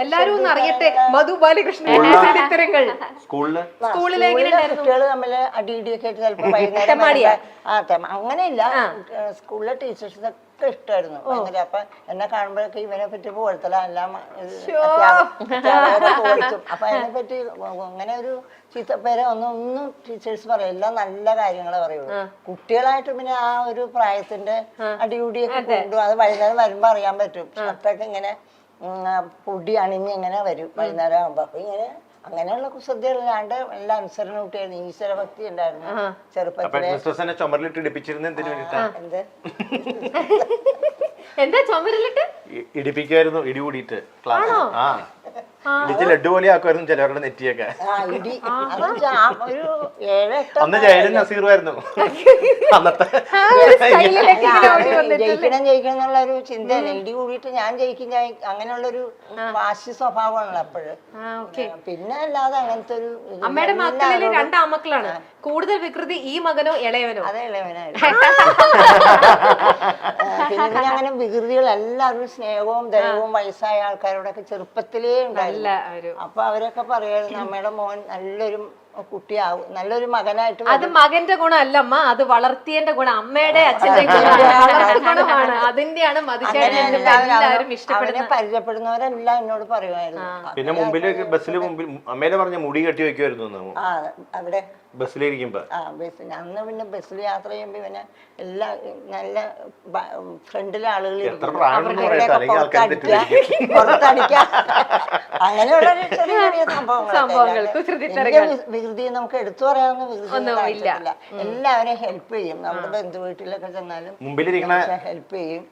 എല്ലാരും ഒന്ന് അറിയട്ടെ. മധു ബാലകൃഷ്ണൻ കുസൃതിത്തരങ്ങൾ സ്കൂളിലെ കുട്ടികള് തമ്മില് അടിയിടിയൊക്കെ ആയിട്ട് ചിലപ്പോ വൈകുന്നേരം അങ്ങനെയില്ല. സ്കൂളിലെ ടീച്ചേഴ്സ് ഒക്കെ ഇഷ്ടമായിരുന്നു ഭയങ്കര. അപ്പൊ എന്നെ കാണുമ്പോഴൊക്കെ ഇവനെ പറ്റി പോഴത്തല എല്ലാം പോയിട്ടും. അപ്പൊ അതിനെ പറ്റി അങ്ങനെ ഒരു ചീത്തപ്പേരെ ഒന്നും ടീച്ചേഴ്സ് പറയും. എല്ലാം നല്ല കാര്യങ്ങളെ പറയുള്ളൂ. കുട്ടികളായിട്ട് പിന്നെ ആ ഒരു പ്രായത്തിന്റെ അടികൂടിയൊക്കെ കൊണ്ടു. അത് വൈകുന്നേരം വരുമ്പോ അറിയാൻ പറ്റും. ഷർട്ടൊക്കെ ഇങ്ങനെ പൊടി അണിഞ്ഞ് ഇങ്ങനെ വരും വൈകുന്നേരം ആകുമ്പോ. അപ്പൊ ഇങ്ങനെ അങ്ങനെയുള്ള കുസൃതികളല്ലാണ്ട് എല്ലാ അനുസരണ കുട്ടിയായിരുന്നു. ഈശ്വരഭക്തി ഉണ്ടായിരുന്നു ചെറുപ്പത്തിലെ. എന്താ ചുമരിലിട്ട് ഇടിപ്പിക്കുമായിരുന്നു, ഇടി കൂടിയിട്ട്. ഇടിച്ച് ലഡു പോലെ ആക്കുമായിരുന്നു ചിലവരുടെ നെറ്റിയൊക്കെ. ഇടി അത് ഒരു 7-8 അന്ന് ജയലും നസീറുമായിരുന്നു അന്നത്തെ. ജയിക്കണം എന്നുള്ള ഒരു ചിന്തയല്ല, ഇടി കൂടിയിട്ട് ഞാൻ ജയിക്കും അങ്ങനെയുള്ളൊരു വാശി സ്വഭാവമാണല്ലോ അപ്പോഴ്. പിന്നെ അല്ലാതെ അങ്ങനത്തെ ഒരു അമ്മയുടെ മക്കളില് 2 ആമക്കളാണ്. കൂടുതൽ വികൃതി ഈ മകനോ ഇളയവനോ? അതെ, ഇളയവനായിരുന്നു. പിന്നെ അങ്ങനെ വികൃതികൾ എല്ലാവരും സ്നേഹവും ദയവും വയസ്സായ ആൾക്കാരോടൊക്കെ ചെറുപ്പത്തിലേ ഉണ്ടായിരുന്നു. അപ്പൊ അവരൊക്കെ പറയുമായിരുന്നു അമ്മയുടെ മോൻ നല്ലൊരു കുട്ടിയാവും, നല്ലൊരു മകനായിട്ട്. അത് മകന്റെ ഗുണമല്ല അമ്മ, അത് വളർത്തിയന്റെ ഗുണം, അമ്മയുടെ അച്ഛന്റെ ഗുണമാണ്. അതിന്റെയാണ് എല്ലാവരും ഇഷ്ടപ്പെടുന്നത്. പരിചയപ്പെടുന്നവരെല്ലാം എന്നോട് പറയുമായിരുന്നു. പിന്നെ മുമ്പില് ബസ്സിൽ മുമ്പിൽ അമ്മേനെ പറഞ്ഞ മുടി കെട്ടി വെക്കുമായിരുന്നു അവിടെ ബസ്സിലിരിക്കുമ്പോ. അന്ന് പിന്നെ ബസ്സിൽ യാത്ര ചെയ്യുമ്പോ പിന്നെ എല്ലാ നല്ല ഫ്രണ്ടിലെ ആളുകൾ പുറത്തടിക്ക അങ്ങനെയുള്ള ചെറിയ ചെറിയ സംഭവങ്ങൾ. വികൃതി നമുക്ക് എടുത്തു പറയാവുന്ന വികൃതി എല്ലാവരെയും ഹെൽപ്പ് ചെയ്യും. നമ്മുടെ ബന്ധു വീട്ടിലൊക്കെ ചെന്നാലും മുമ്പിലിരിക്കണ ഹെൽപ്പ് ചെയ്യും.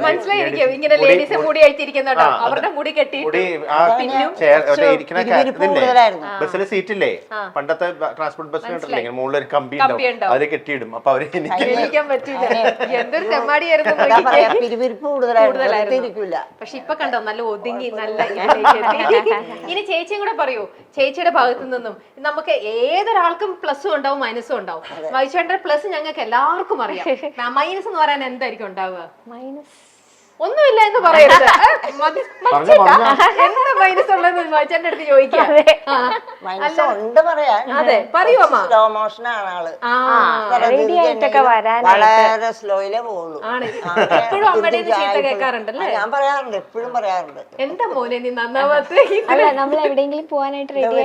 മനസ്സിലായിരിക്കും ഇങ്ങനെ ലേഡീസ് മുടി അഴിച്ചിരിക്കുന്നുണ്ടോ, അവരുടെ മുടി കെട്ടി ബസ്സിലെ സീറ്റില്ലേ പണ്ടത്തെ ട്രാൻസ്പോർട്ട് ബസ്സിൽ മുകളിൽ ഒരു കമ്പി ഉണ്ടാവും, അതിൽ കെട്ടിയിടും. അപ്പൊ അവര് എനിക്കാൻ പറ്റില്ല. എന്തൊരു തെമ്മാടിയായിരുന്നു. പിരിവിരിപ്പ് കൂടുതലായിരുന്നു. പക്ഷെ ഇപ്പൊ കണ്ടോ നല്ല ഒതുങ്ങി നല്ല. ഇനി ചേച്ചിയും കൂടെ പറയൂ, ചേച്ചിയുടെ ഭാഗത്തു നിന്നും. നമുക്ക് ഏതൊരാൾക്കും പ്ലസും ഉണ്ടാവും മൈനസും ഉണ്ടാവും. വൈശേട്ടന്റെ പ്ലസ് ഞങ്ങൾക്ക് എല്ലാവർക്കും അറിയാം. മൈനസ് എന്ന് പറയാൻ എന്തായിരിക്കും ഉണ്ടാവുക? ഒന്നുമില്ല എന്ന് പറയരുത്. എന്താ മൈനസ് ഉള്ളതെന്ന് വൈശേട്ടന്റെ അടുത്ത് ചോദിക്കാം. അതെ പറയൂ അമ്മ. സ്ലോ മോഷൻ ആണ് ആള്, വളരെ സ്ലോയിലേ പോകുള്ളൂ. എപ്പോഴും അമ്മയുടെ ചീത്ത കേൾക്കാറുണ്ടല്ലേ? ഞാൻ പറയാറുണ്ട്, എപ്പോഴും പറയാറുണ്ട്. എന്താ മോനെ നീ നന്നാവാത്ത. അല്ല, നമ്മൾ എവിടെയെങ്കിലും പോവാനായിട്ട് റെഡി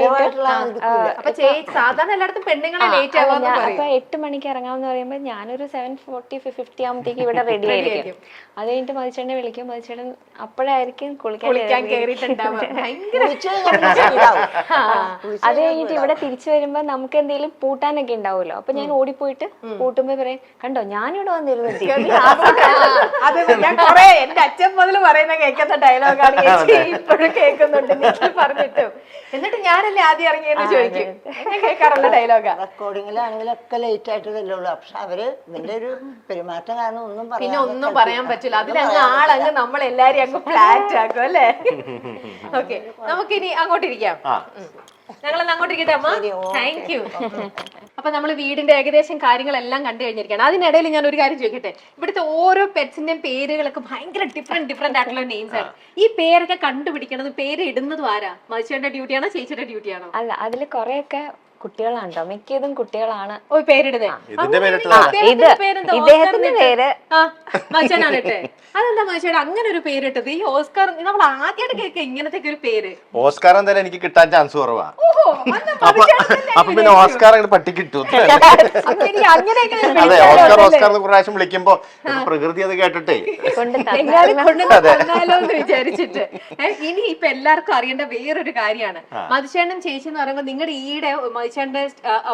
അപ്പൊ സാധാരണ എല്ലായിടത്തും പെണ്ണുങ്ങളെ ലേറ്റ് ആവാന്ന് പറയും. 8 മണിക്ക് ഇറങ്ങാമെന്ന് പറയുമ്പോൾ ഞാനൊരു 7:40-50 ആകുമ്പോഴത്തേക്ക് ഇവിടെ റെഡി ആയിരിക്കും. അത് കഴിഞ്ഞിട്ട് മതിച്ചേട്ടനെ വിളിക്കും. മതിച്ചേട്ടൻ അപ്പോഴായിരിക്കും കുളിക്കാൻ കേറിയിട്ടുണ്ടാവുക. അത് കഴിഞ്ഞിട്ട് ഇവിടെ തിരിച്ചു വരുമ്പോ നമുക്ക് എന്തെങ്കിലും പൂട്ടാനൊക്കെ ഉണ്ടാവുമല്ലോ. അപ്പൊ ഞാൻ ഓടിപ്പോയിട്ട് പൂട്ടുമ്പോ പറയും, കണ്ടോ ഞാനിവിടെ വന്നിരുന്നു. അത് ഞാൻ കൊറേ എന്റെ അച്ഛൻ മുതൽ പറയുന്ന കേൾക്കുന്ന ഡയലോഗാണ് ഇപ്പോഴും കേൾക്കുന്നുണ്ട് പറഞ്ഞിട്ട്. എന്നിട്ട് ഞാനല്ലേ ആദ്യം ഇറങ്ങിയെന്ന് ചോദിക്കും. ഞാൻ കേൾക്കാറുള്ള ഡയലോഗാ. റെക്കോർഡിങ്ങിലാണെങ്കിലൊക്കെ ലേറ്റ് ആയിട്ട് തല്ലുള്ളൂ. പക്ഷെ അവര് ഇതിന്റെ ഒരു പെരുമാറ്റം കാരണം ഒന്നും പറയാൻ പറ്റില്ല. അതിലങ്ങ് ആളങ്ങ് നമ്മളെല്ലാരും അങ്ങ് ഫ്ലാറ്റ് ആക്കും അല്ലേ? ഓക്കെ, നമുക്കിനി അങ്ങോട്ടിരിക്കാം. ഞങ്ങളെല്ലാം അങ്ങോട്ടിരിക്കട്ടെ അമ്മ. Thank you. അപ്പൊ നമ്മൾ വീടിന്റെ ഏകദേശം കാര്യങ്ങളെല്ലാം കണ്ടു കഴിഞ്ഞിരിക്കുകയാണ്. അതിനിടയിൽ ഞാൻ ഒരു കാര്യം ചോദിക്കട്ടെ, ഇവിടുത്തെ ഓരോ പെറ്റ്സിന്റെയും പേരുകളൊക്കെ ഭയങ്കര ഡിഫറെന്റ് ആയിട്ടുള്ള നെയിംസ് ആണ്. ഈ പേരൊക്കെ കണ്ടുപിടിക്കണത്, പേര് ഇടുന്നതും ആരാ? മത്സ്യന്റെ ഡ്യൂട്ടിയാണോ ചേച്ചിയുടെ ഡ്യൂട്ടിയാണോ? അല്ല, അതില് കൊറേയൊക്കെ കുട്ടികളാണോ, മിക്കതും കുട്ടികളാണ് പേരിടുന്നത്. ഇദ്ദേഹത്തിന്റെ പേര് മത്സ്യനാണ് ഇട്ടെ. അതെന്താ മത്സ്യയുടെ അങ്ങനെ ഒരു പേരിട്ടത്? ഈ ഓസ്കാർ നമ്മൾ ആദ്യമായിട്ട് കേൾക്കുക ഇങ്ങനത്തെ ഒരു പേര്. ഓസ്കാർ എന്തായാലും എനിക്ക് കിട്ടാൻ ചാൻസ് കുറവാ. അപ്പൊ പിന്നെ ഓസ്കാർ പട്ടി കിട്ടും. അതെ, ഓസ്കാർ പ്രാവശ്യം വിളിക്കുമ്പോ പ്രകൃതി അത് കേട്ടിട്ടേ കൊണ്ടുതന്നാലോന്ന് വിചാരിച്ചിട്ട്. ഇനി ഇപ്പൊ എല്ലാവർക്കും അറിയേണ്ട വേറൊരു കാര്യമാണ്, മധുചേട്ടൻ ചേച്ചി എന്ന് പറയുമ്പോൾ നിങ്ങളുടെ ഈടെ മധുചേട്ടന്റെ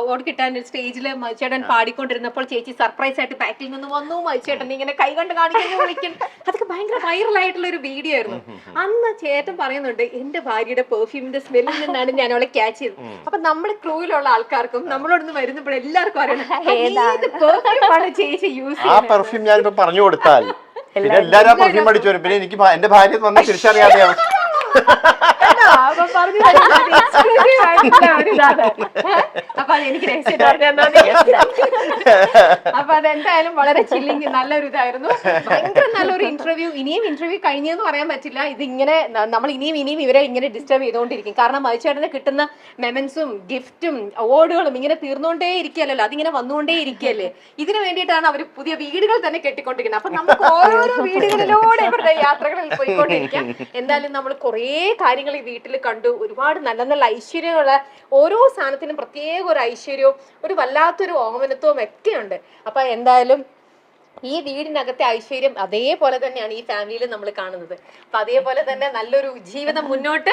അവാർഡ് കിട്ടാൻ സ്റ്റേജിൽ മധുചേട്ടൻ പാടിക്കൊണ്ടിരുന്നപ്പോൾ ചേച്ചി സർപ്രൈസ് ആയിട്ട് ബാക്കിൽ നിന്ന് വന്നു. മധുചേട്ടൻ ഇങ്ങനെ കൈകണ്ട് കാണിക്കുന്നു, വിളിക്കുന്നു. അതൊക്കെ ഭയങ്കര വൈറൽ ആയിട്ടുള്ള ഒരു വീഡിയോ ആയിരുന്നു. അന്ന് ചേട്ടൻ പറയുന്നുണ്ട്, എന്റെ ഭാര്യയുടെ പെർഫ്യൂമിന്റെ സ്മെല്ലിൽ നിന്നാണ് ഞാൻ അവളെ ക്യാച്ച് ചെയ്തത്. അപ്പൊ നമ്മുടെ ക്രൂവിലുള്ള ആൾക്കാർക്കും നമ്മളോടൊന്ന് വരുന്നപ്പോൾ എല്ലാവർക്കും അറിയണം പെർഫ്യൂമാണ് ചേച്ചി യൂസ് ചെയ്യുന്നത്. ആ പെർഫ്യൂം ഞാനിപ്പോ പറഞ്ഞു കൊടുത്താൽ പിന്നെ എല്ലാരും ആ പെർഫ്യൂം അടിച്ചു വരും. പിന്നെ എനിക്ക് എന്റെ ഭാര്യ വന്ന് തിരിച്ചറിയാതെയാവും. അപ്പൊ അതെനിക്ക് അപ്പൊ അതെന്തായാലും വളരെ ചില്ലിങ് നല്ലൊരു ഇതായിരുന്നു. ഭയങ്കര നല്ലൊരു ഇന്റർവ്യൂ. ഇനിയും ഇന്റർവ്യൂ കഴിഞ്ഞെന്ന് പറയാൻ പറ്റില്ല. ഇതിങ്ങനെ നമ്മൾ ഇനിയും ഇവരെ ഇങ്ങനെ ഡിസ്റ്റർബ് ചെയ്തുകൊണ്ടിരിക്കും. കാരണം മധുചേട്ടന് കിട്ടുന്ന മെമൻസും ഗിഫ്റ്റും അവാർഡുകളും ഇങ്ങനെ തീർന്നുകൊണ്ടേ ഇരിക്കുകയല്ലോ, അതിങ്ങനെ വന്നുകൊണ്ടേ ഇരിക്കുകയല്ലേ. ഇതിനു വേണ്ടിയിട്ടാണ് അവർ പുതിയ വീടുകൾ തന്നെ കെട്ടിക്കൊണ്ടിരിക്കുന്നത്. അപ്പൊ നമുക്ക് ഓരോരോ വീടുകളിലൂടെ ഇവരുടെ യാത്രകളിൽ പോയിക്കൊണ്ടിരിക്കാം. എന്തായാലും നമ്മൾ കുറേ കാര്യങ്ങൾ ഈ വീട്ടിൽ കണ്ടു. ഒരുപാട് നല്ല നല്ല ഐശ്വര്യമുള്ള ഓരോ സാധനത്തിനും പ്രത്യേക ഒരു ഐശ്വര്യവും ഒരു വല്ലാത്തൊരു ഓമനത്വവും ഒക്കെ ഉണ്ട്. അപ്പൊ എന്തായാലും ഈ വീടിനകത്തെ ഐശ്വര്യം അതേപോലെ തന്നെയാണ് ഈ ഫാമിലിയിൽ നമ്മൾ കാണുന്നത്. അപ്പൊ അതേപോലെ തന്നെ നല്ലൊരു ജീവിതം മുന്നോട്ട്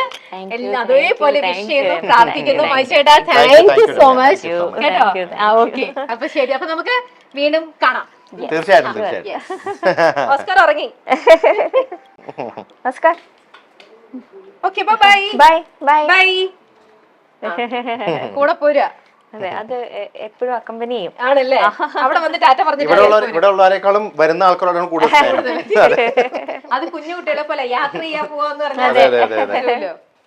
അതേപോലെ വിഷ് ചെയ്യുന്നു, പ്രാർത്ഥിക്കുന്നു. മൈശേട്ടാ, താങ്ക് യു സോ മച്ച് കേട്ടോ. ഓക്കെ, അപ്പൊ ശരി. അപ്പൊ നമുക്ക് വീണ്ടും കാണാം. തീർച്ചയായിട്ടും. ഓസ്കാർ ഉറങ്ങി. നമസ്കാരം. Okay bye bye bye bye കൂടെ പോരാ അതെ അത് എപ്പോഴും അക്കമ്പനി ചെയ്യും ആണല്ലേ അവിടെ വന്ന് ടാറ്റ ഇവിടെ ഉള്ളവരെക്കാളും വരുന്ന ആൾക്കാരോടാണ് കൂടുതൽ സ്നേഹം. അത് കുഞ്ഞു കുട്ടികളെ പോലെ യാത്ര ചെയ്യാൻ പോവാന്ന് അതെ, അതെ, അതെ, അതെ. പറഞ്ഞാൽ